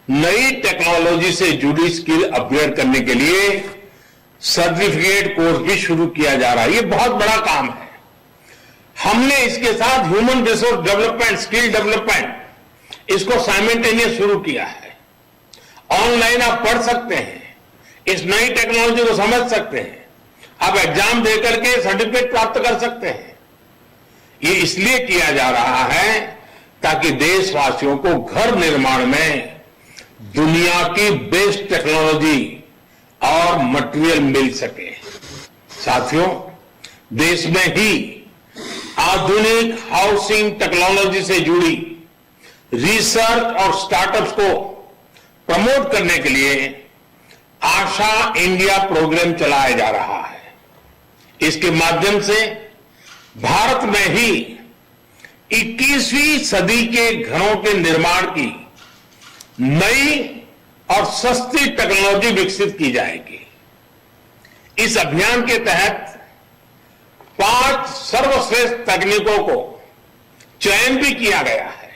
नई टेक्नोलॉजी से जुड़ी स्किल अपग्रेड करने के लिए सर्टिफिकेट कोर्स भी शुरू किया जा रहा है। ये बहुत बड़ा काम है। हमने इसके साथ human resource development, skill development, इसको साइमल्टेनियस शुरू किया है। ऑनलाइन आप पढ़ सकते हैं, इस नई टेक्नोलॉजी को समझ सकते हैं, आप एग्जाम देकर के सर्टिफिकेट प्राप्त कर सकते हैं। ये इसलिए किया जा रहा है ताकि देशवासियों को घर निर्माण में दुनिया की बेस्ट टेक्नोलॉजी और मटेरियल मिल सके। साथियों, देश में ही आधुनिक हाउसिंग टेक्नोलॉजी से जुड़ी रिसर्च और स्टार्टअप्स को प्रमोट करने के लिए आशा इंडिया प्रोग्राम चलाया जा रहा है। इसके माध्यम से भारत में ही 21वीं सदी के घरों के निर्माण की नई और सस्ती टेक्नोलॉजी विकसित की जाएगी। इस अभियान के तहत 5 सर्वश्रेष्ठ तकनीकों को चयन भी किया गया है।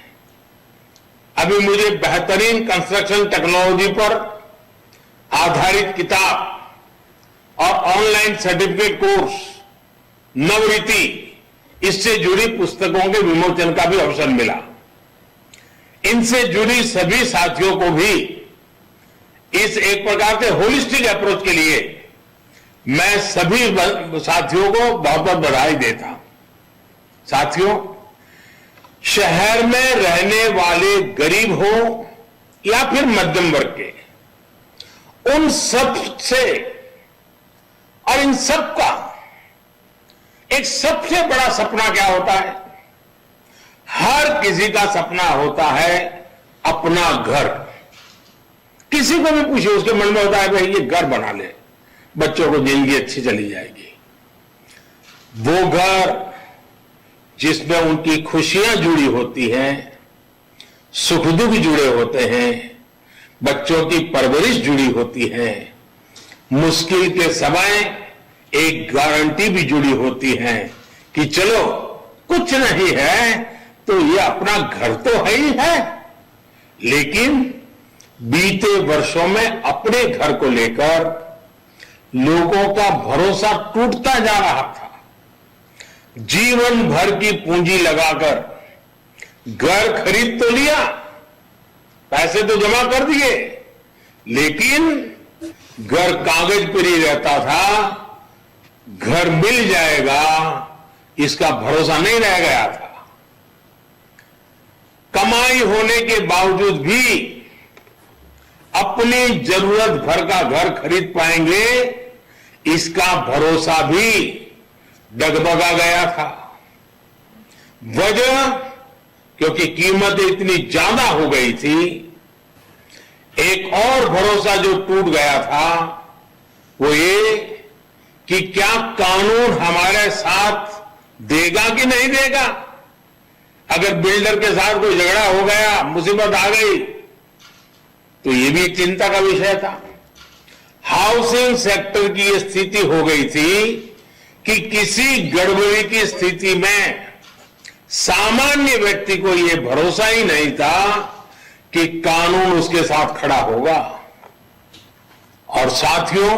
अभी मुझे बेहतरीन कंस्ट्रक्शन टेक्नोलॉजी पर आधारित किताब और ऑनलाइन सर्टिफिकेट कोर्स नवरीति, इससे जुड़ी पुस्तकों के विमोचन का भी अवसर मिला। इनसे जुड़ी सभी साथियों को भी इस एक प्रकार से होलिस्टिक अप्रोच के लिए मैं सभी साथियों को बहुत बहुत बधाई देता हूं। साथियों, शहर में रहने वाले गरीब हो या फिर मध्यम वर्ग के, उन सब से और इन सब का एक सबसे बड़ा सपना क्या होता है? हर किसी का सपना होता है अपना घर। किसी को भी पूछिए, उसके मन में होता है भाई ये घर बना ले, बच्चों को जिंदगी अच्छी चली जाएगी। वो घर जिसमें उनकी खुशियां जुड़ी होती हैं, सुख दुख जुड़े होते हैं, बच्चों की परवरिश जुड़ी होती है, मुश्किल के समय एक गारंटी भी जुड़ी होती है कि चलो कुछ नहीं है तो ये अपना घर तो है ही है। लेकिन बीते वर्षों में अपने घर को लेकर लोगों का भरोसा टूटता जा रहा था। जीवन भर की पूंजी लगाकर घर खरीद तो लिया, पैसे तो जमा कर दिए, लेकिन घर कागज पर ही रहता था। घर मिल जाएगा इसका भरोसा नहीं रह गया था। कमाई होने के बावजूद भी अपनी जरूरत भर का घर खरीद पाएंगे, इसका भरोसा भी डगमगा गया था। वजह क्योंकि कीमतें इतनी ज्यादा हो गई थी। एक और भरोसा जो टूट गया था वो ये कि क्या कानून हमारे साथ देगा कि नहीं देगा। अगर बिल्डर के साथ कोई झगड़ा हो गया, मुसीबत आ गई, तो ये भी चिंता का विषय था। हाउसिंग सेक्टर की ये स्थिति हो गई थी कि किसी गड़बड़ी की स्थिति में सामान्य व्यक्ति को ये भरोसा ही नहीं था कि कानून उसके साथ खड़ा होगा। और साथियों,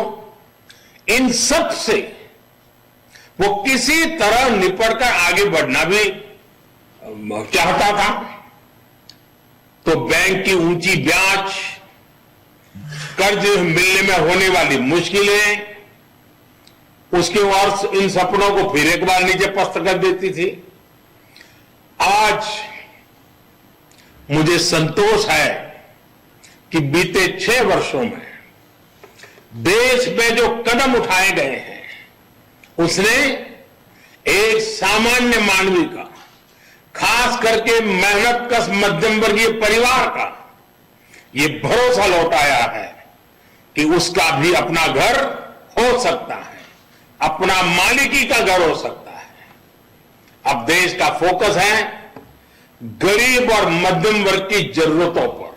इन सब से वो किसी तरह निपटकर आगे बढ़ना भी चाहता था। तो बैंक की ऊंची ब्याज, कर्ज मिलने में होने वाली मुश्किलें उसके और इन सपनों को फिर एक बार नीचे पस्त कर देती थी। आज मुझे संतोष है कि बीते 6 वर्षों में देश में जो कदम उठाए गए हैं उसने एक सामान्य मानवी का, खास करके मेहनतकश मध्यम वर्गीय परिवार का ये भरोसा लौटाया है कि उसका भी अपना घर हो सकता है, अपना मालिकी का घर हो सकता है। अब देश का फोकस है गरीब और मध्यम वर्ग की जरूरतों पर।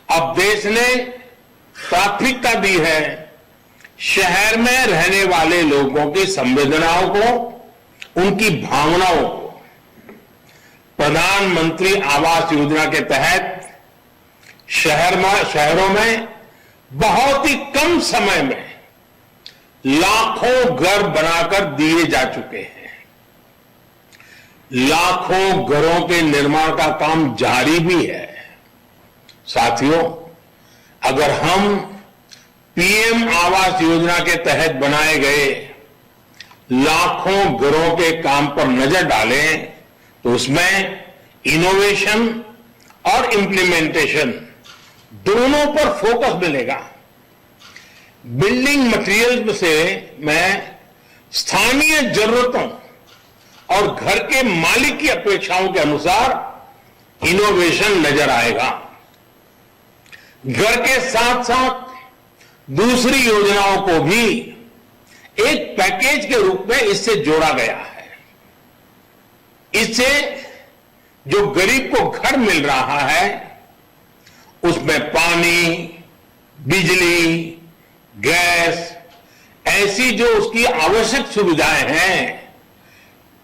अब देश ने प्राथमिकता दी है शहर में रहने वाले लोगों की संवेदनाओं को, उनकी भावनाओं को। प्रधानमंत्री आवास योजना के तहत शहरों में बहुत ही कम समय में लाखों घर बनाकर दिए जा चुके हैं। लाखों घरों के निर्माण का काम जारी भी है। साथियों, अगर हम पीएम आवास योजना के तहत बनाए गए लाखों घरों के काम पर नजर डालें तो उसमें इनोवेशन और इंप्लीमेंटेशन दोनों पर फोकस मिलेगा। बिल्डिंग मटेरियल से मैं स्थानीय जरूरतों और घर के मालिक की अपेक्षाओं के अनुसार इनोवेशन नजर आएगा। घर के साथ साथ दूसरी योजनाओं को भी एक पैकेज के रूप में इससे जोड़ा गया है। इससे जो गरीब को घर मिल रहा है उसमें पानी, बिजली, गैस, ऐसी जो उसकी आवश्यक सुविधाएं हैं,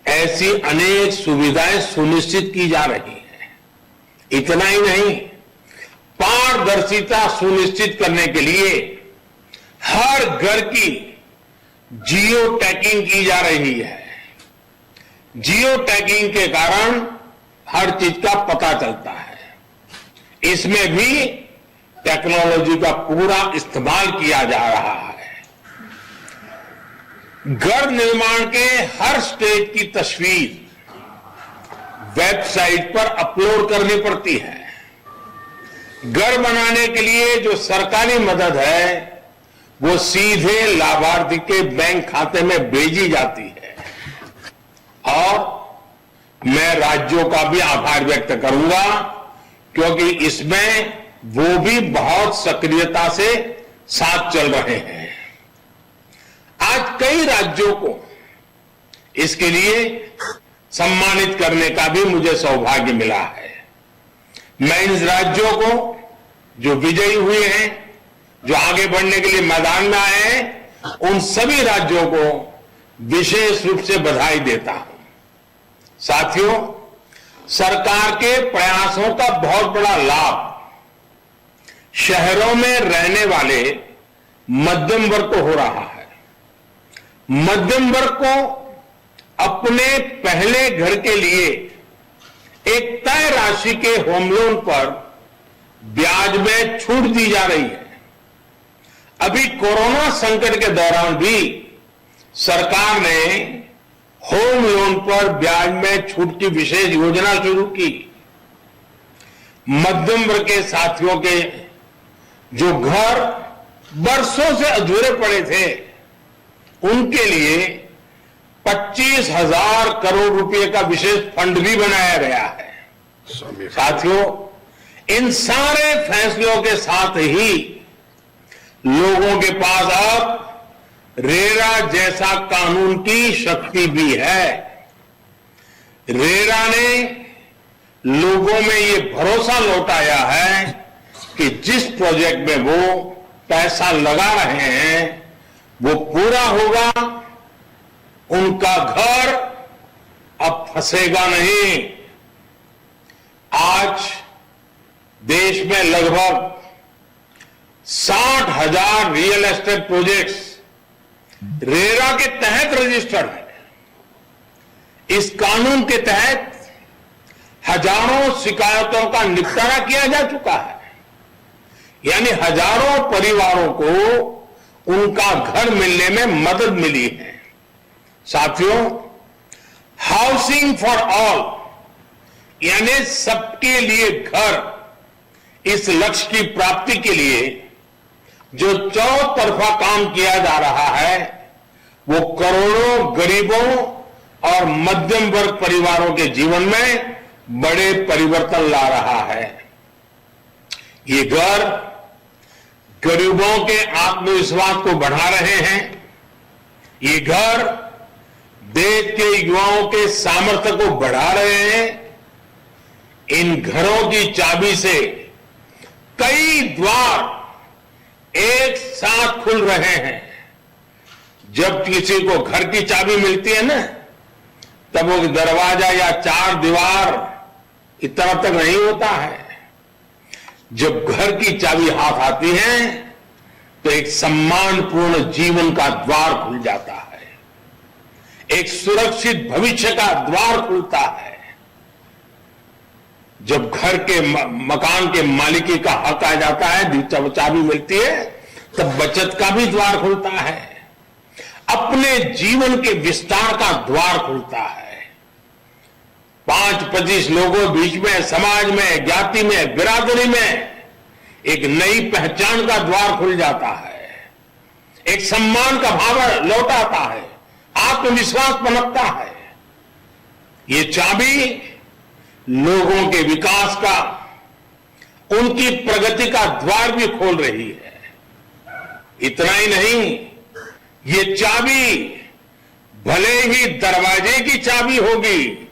ऐसी अनेक सुविधाएं सुनिश्चित की जा रही हैं। इतना ही नहीं, पारदर्शिता सुनिश्चित करने के लिए हर घर की जियो टैगिंग की जा रही है। जियो टैगिंग के कारण हर चीज का पता चलता है। इसमें भी टेक्नोलॉजी का पूरा इस्तेमाल किया जा रहा है। घर निर्माण के हर स्टेज की तस्वीर वेबसाइट पर अपलोड करनी पड़ती है। घर बनाने के लिए जो सरकारी मदद है वो सीधे लाभार्थी के बैंक खाते में भेजी जाती है। और मैं राज्यों का भी आभार व्यक्त करूंगा, क्योंकि इसमें वो भी बहुत सक्रियता से साथ चल रहे हैं। आज कई राज्यों को इसके लिए सम्मानित करने का भी मुझे सौभाग्य मिला है। मैं इन राज्यों को जो विजयी हुए हैं, जो आगे बढ़ने के लिए मैदान में आए हैं, उन सभी राज्यों को विशेष रूप से बधाई देता हूं। साथियों, सरकार के प्रयासों का बहुत बड़ा लाभ शहरों में रहने वाले मध्यम वर्ग को हो रहा है। मध्यम वर्ग को अपने पहले घर के लिए एक तय राशि के होम लोन पर ब्याज में छूट दी जा रही है। अभी कोरोना संकट के दौरान भी सरकार ने होम लोन पर ब्याज में छूट की विशेष योजना शुरू की। मध्यम वर्ग के साथियों के जो घर बरसों से अधूरे पड़े थे, उनके लिए 25,000 करोड़ रुपए का विशेष फंड भी बनाया गया है। साथियों, इन सारे फैसलों के साथ ही लोगों के पास अब रेरा जैसा कानून की शक्ति भी है। रेरा ने लोगों में ये भरोसा लौटाया है कि जिस प्रोजेक्ट में वो पैसा लगा रहे हैं वो पूरा होगा, उनका घर अब फंसेगा नहीं। आज देश में लगभग 60,000 रियल एस्टेट प्रोजेक्ट्स रेरा के तहत रजिस्टर्ड है। इस कानून के तहत हजारों शिकायतों का निपटारा किया जा चुका है, यानी हजारों परिवारों को उनका घर मिलने में मदद मिली है। साथियों, हाउसिंग फॉर ऑल यानी सबके लिए घर, इस लक्ष्य की प्राप्ति के लिए जो चौतरफा काम किया जा रहा है वो करोड़ों गरीबों और मध्यम वर्ग परिवारों के जीवन में बड़े परिवर्तन ला रहा है। ये घर गरीबों के आत्मविश्वास को बढ़ा रहे हैं। ये घर देश के युवाओं के सामर्थ्य को बढ़ा रहे हैं। इन घरों की चाबी से कई द्वार एक साथ खुल रहे हैं। जब किसी को घर की चाबी मिलती है ना, तब वो दरवाजा या चार दीवार इतना तक नहीं होता है। जब घर की चाबी हाथ आती है तो एक सम्मानपूर्ण जीवन का द्वार खुल जाता है, एक सुरक्षित भविष्य का द्वार खुलता है। जब घर के मकान के मालिकी का हक आ जाता है, चाबी मिलती है, तब बचत का भी द्वार खुलता है, अपने जीवन के विस्तार का द्वार खुलता है। 5-25 लोगों बीच में, समाज में, जाति में, बिरादरी में एक नई पहचान का द्वार खुल जाता है, एक सम्मान का भाव लौट आता है, आत्मविश्वास पनपता है। ये चाबी लोगों के विकास का, उनकी प्रगति का द्वार भी खोल रही है। इतना ही नहीं, ये चाबी भले ही दरवाजे की चाबी होगी,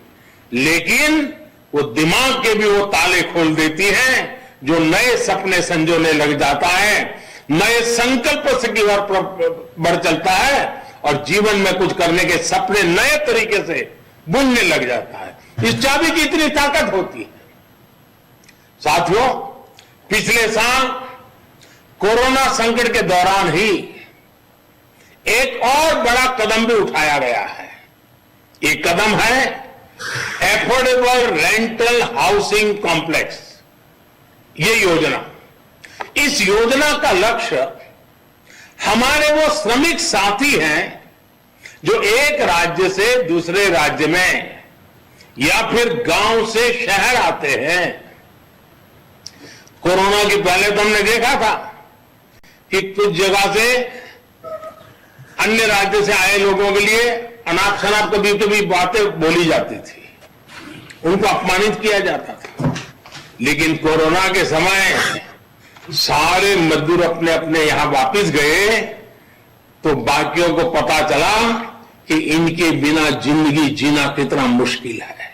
लेकिन वो दिमाग के भी वो ताले खोल देती है जो नए सपने संजोने लग जाता है, नए संकल्प से की ओर बढ़ चलता है और जीवन में कुछ करने के सपने नए तरीके से बुनने लग जाता है। इस चाबी की इतनी ताकत होती है। साथियों, पिछले साल कोरोना संकट के दौरान ही एक और बड़ा कदम भी उठाया गया है। ये कदम है एफोर्डेबल रेंटल हाउसिंग कॉम्प्लेक्स। ये योजना, इस योजना का लक्ष्य हमारे वो श्रमिक साथी हैं जो एक राज्य से दूसरे राज्य में या फिर गांव से शहर आते हैं। कोरोना के पहले तो हमने देखा था कि कुछ जगह से अन्य राज्य से आए लोगों के लिए अनाप शनाप कभी कभी बातें बोली जाती थी, उनको अपमानित किया जाता था। लेकिन कोरोना के समय सारे मजदूर अपने अपने यहां वापस गए तो बाकियों को पता चला कि इनके बिना जिंदगी जीना कितना मुश्किल है,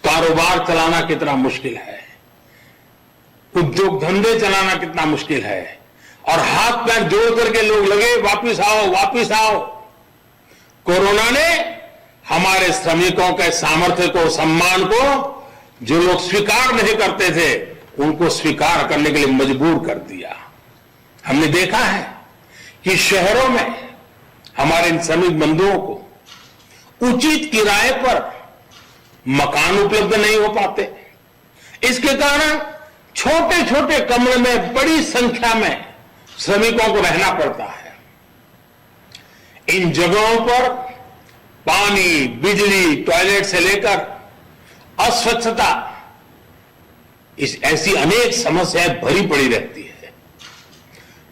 कारोबार चलाना कितना मुश्किल है, उद्योग धंधे चलाना कितना मुश्किल है। और हाथ पैर जोड़ करके लोग लगे वापिस आओ वापिस आओ। कोरोना ने हमारे श्रमिकों के सामर्थ्य को, सम्मान को, जो लोग स्वीकार नहीं करते थे उनको स्वीकार करने के लिए मजबूर कर दिया। हमने देखा है कि शहरों में हमारे इन श्रमिक बंधुओं को उचित किराए पर मकान उपलब्ध नहीं हो पाते। इसके कारण छोटे छोटे कमरे में बड़ी संख्या में श्रमिकों को रहना पड़ता है। इन जगहों पर पानी, बिजली, टॉयलेट से लेकर अस्वच्छता, इस ऐसी अनेक समस्याएं भरी पड़ी रहती है।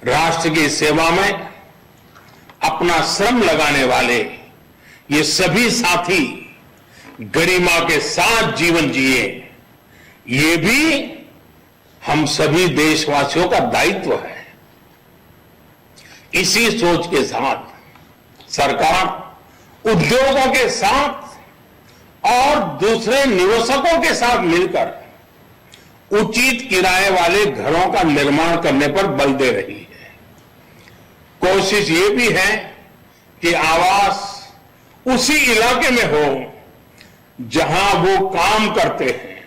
राष्ट्र की सेवा में अपना श्रम लगाने वाले ये सभी साथी गरिमा के साथ जीवन जिए, ये भी हम सभी देशवासियों का दायित्व है। इसी सोच के साथ सरकार उद्योगों के साथ और दूसरे निवेशकों के साथ मिलकर उचित किराए वाले घरों का निर्माण करने पर बल दे रही है। कोशिश ये भी है कि आवास उसी इलाके में हो जहां वो काम करते हैं।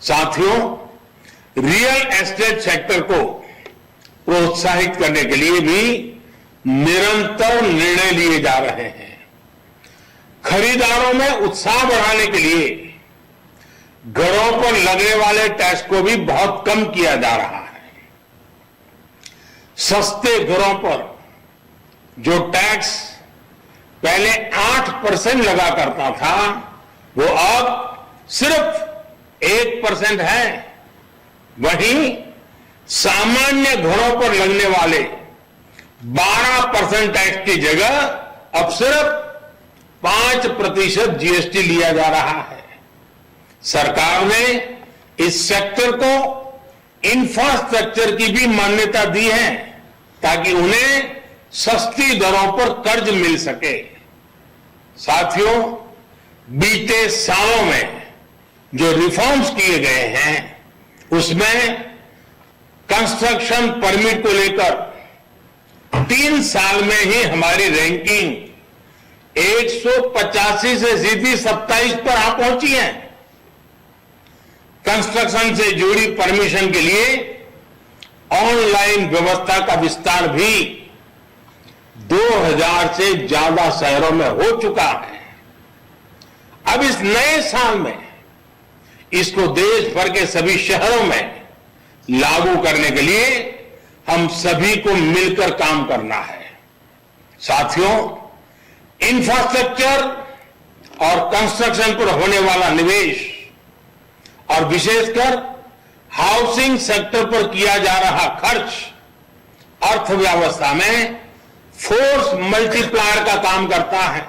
साथियों, रियल एस्टेट सेक्टर को प्रोत्साहित करने के लिए भी निरंतर निर्णय लिए जा रहे हैं। खरीदारों में उत्साह बढ़ाने के लिए घरों पर लगने वाले टैक्स को भी बहुत कम किया जा रहा है। सस्ते घरों पर जो टैक्स पहले 8% लगा करता था वो अब सिर्फ 1% है। वहीं सामान्य घरों पर लगने वाले 12% टैक्स की जगह अब सिर्फ 5% जीएसटी लिया जा रहा है। सरकार ने इस सेक्टर को इंफ्रास्ट्रक्चर की भी मान्यता दी है ताकि उन्हें सस्ती दरों पर कर्ज मिल सके। साथियों, बीते सालों में जो रिफॉर्म्स किए गए हैं उसमें कंस्ट्रक्शन परमिट को लेकर 3 साल में ही हमारी रैंकिंग 185 से सीधी 27 पर आ पहुंची है। कंस्ट्रक्शन से जुड़ी परमिशन के लिए ऑनलाइन व्यवस्था का विस्तार भी 2000 से ज्यादा शहरों में हो चुका है। अब इस नए साल में इसको देश भर के सभी शहरों में लागू करने के लिए हम सभी को मिलकर काम करना है। साथियों, इंफ्रास्ट्रक्चर और कंस्ट्रक्शन पर होने वाला निवेश और विशेषकर हाउसिंग सेक्टर पर किया जा रहा खर्च अर्थव्यवस्था में फोर्स मल्टीप्लायर का काम करता है।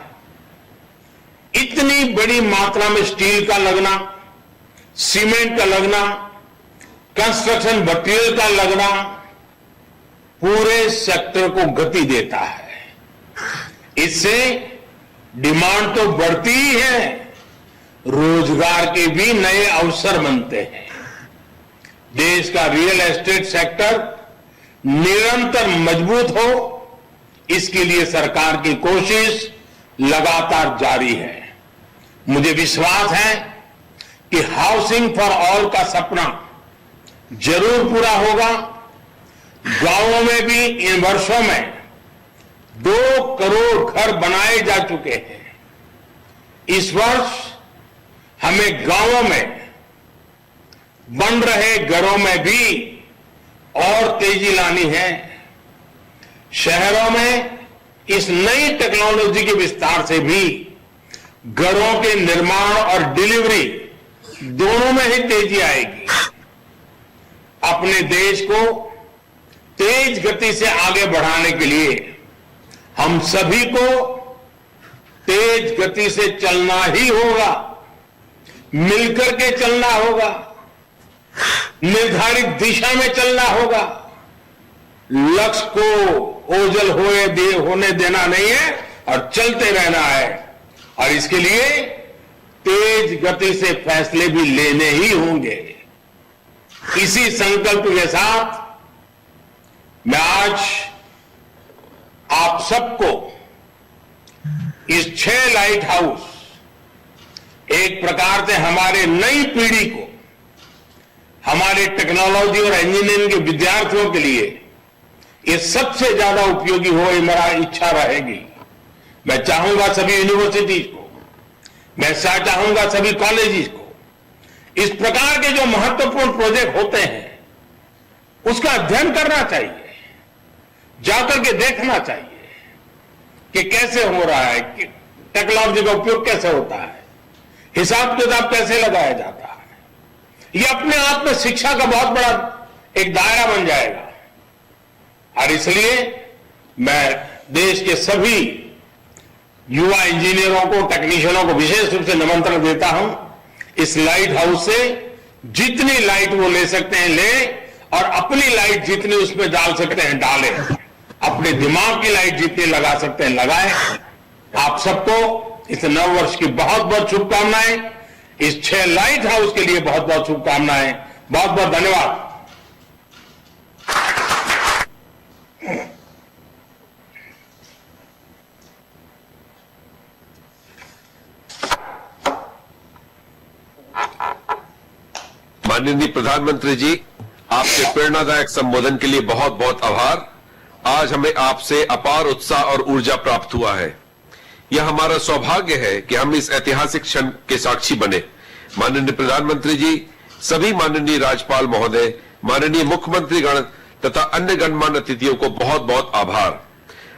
इतनी बड़ी मात्रा में स्टील का लगना, सीमेंट का लगना, कंस्ट्रक्शन मटेरियल का लगना पूरे सेक्टर को गति देता है। इससे डिमांड तो बढ़ती ही है, रोजगार के भी नए अवसर बनते हैं। देश का रियल एस्टेट सेक्टर निरंतर मजबूत हो, इसके लिए सरकार की कोशिश लगातार जारी है। मुझे विश्वास है कि हाउसिंग फॉर ऑल का सपना जरूर पूरा होगा। गांवों में भी इन वर्षों में 2 करोड़ घर बनाए जा चुके हैं। इस वर्ष हमें गांवों में बन रहे घरों में भी और तेजी लानी है। शहरों में इस नई टेक्नोलॉजी के विस्तार से भी घरों के निर्माण और डिलीवरी दोनों में ही तेजी आएगी। अपने देश को तेज गति से आगे बढ़ाने के लिए हम सभी को तेज गति से चलना ही होगा, मिलकर के चलना होगा, निर्धारित दिशा में चलना होगा। लक्ष्य को ओझल होने देना नहीं है और चलते रहना है, और इसके लिए तेज गति से फैसले भी लेने ही होंगे। इसी संकल्प के साथ मैं आज आप सबको इस 6 लाइट हाउस, एक प्रकार से हमारे नई पीढ़ी को, हमारे टेक्नोलॉजी और इंजीनियरिंग के विद्यार्थियों के लिए ये सबसे ज्यादा उपयोगी हो, ये मेरा इच्छा रहेगी। मैं चाहूंगा सभी यूनिवर्सिटीज को, मैं चाहूंगा सभी कॉलेजेस को, इस प्रकार के जो महत्वपूर्ण प्रोजेक्ट होते हैं उसका अध्ययन करना चाहिए, जाकर के देखना चाहिए कि कैसे हो रहा है, कि टेक्नोलॉजी का उपयोग कैसे होता है, हिसाब किताब कैसे लगाया जाता है। ये अपने आप में शिक्षा का बहुत बड़ा एक दायरा बन जाएगा। और इसलिए मैं देश के सभी युवा इंजीनियरों को, टेक्नीशियनों को विशेष रूप से निमंत्रण देता हूं। इस लाइट हाउस से जितनी लाइट वो ले सकते हैं लें, और अपनी लाइट जितनी उसमें डाल सकते हैं डालें, अपने दिमाग की लाइट जितनी लगा सकते हैं लगाएं। आप सबको इस नव वर्ष की बहुत बहुत शुभकामनाएं। इस 6 लाइट हाउस के लिए बहुत बहुत शुभकामनाएं। बहुत बहुत धन्यवाद। माननीय प्रधानमंत्री जी, आपके प्रेरणादायक संबोधन के लिए बहुत बहुत आभार। आज हमें आपसे अपार उत्साह और ऊर्जा प्राप्त हुआ है। यह हमारा सौभाग्य है कि हम इस ऐतिहासिक क्षण के साक्षी बने। माननीय प्रधानमंत्री जी, सभी माननीय राज्यपाल महोदय, माननीय मुख्यमंत्री गण तथा अन्य गणमान्य अतिथियों को बहुत बहुत आभार।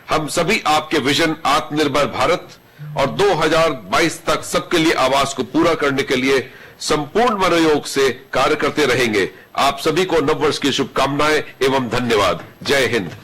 हम सभी आपके विजन आत्मनिर्भर भारत और 2022 तक सबके लिए आवास को पूरा करने के लिए संपूर्ण मनोयोग से कार्य करते रहेंगे। आप सभी को नववर्ष की शुभकामनाएं एवं धन्यवाद। जय हिंद।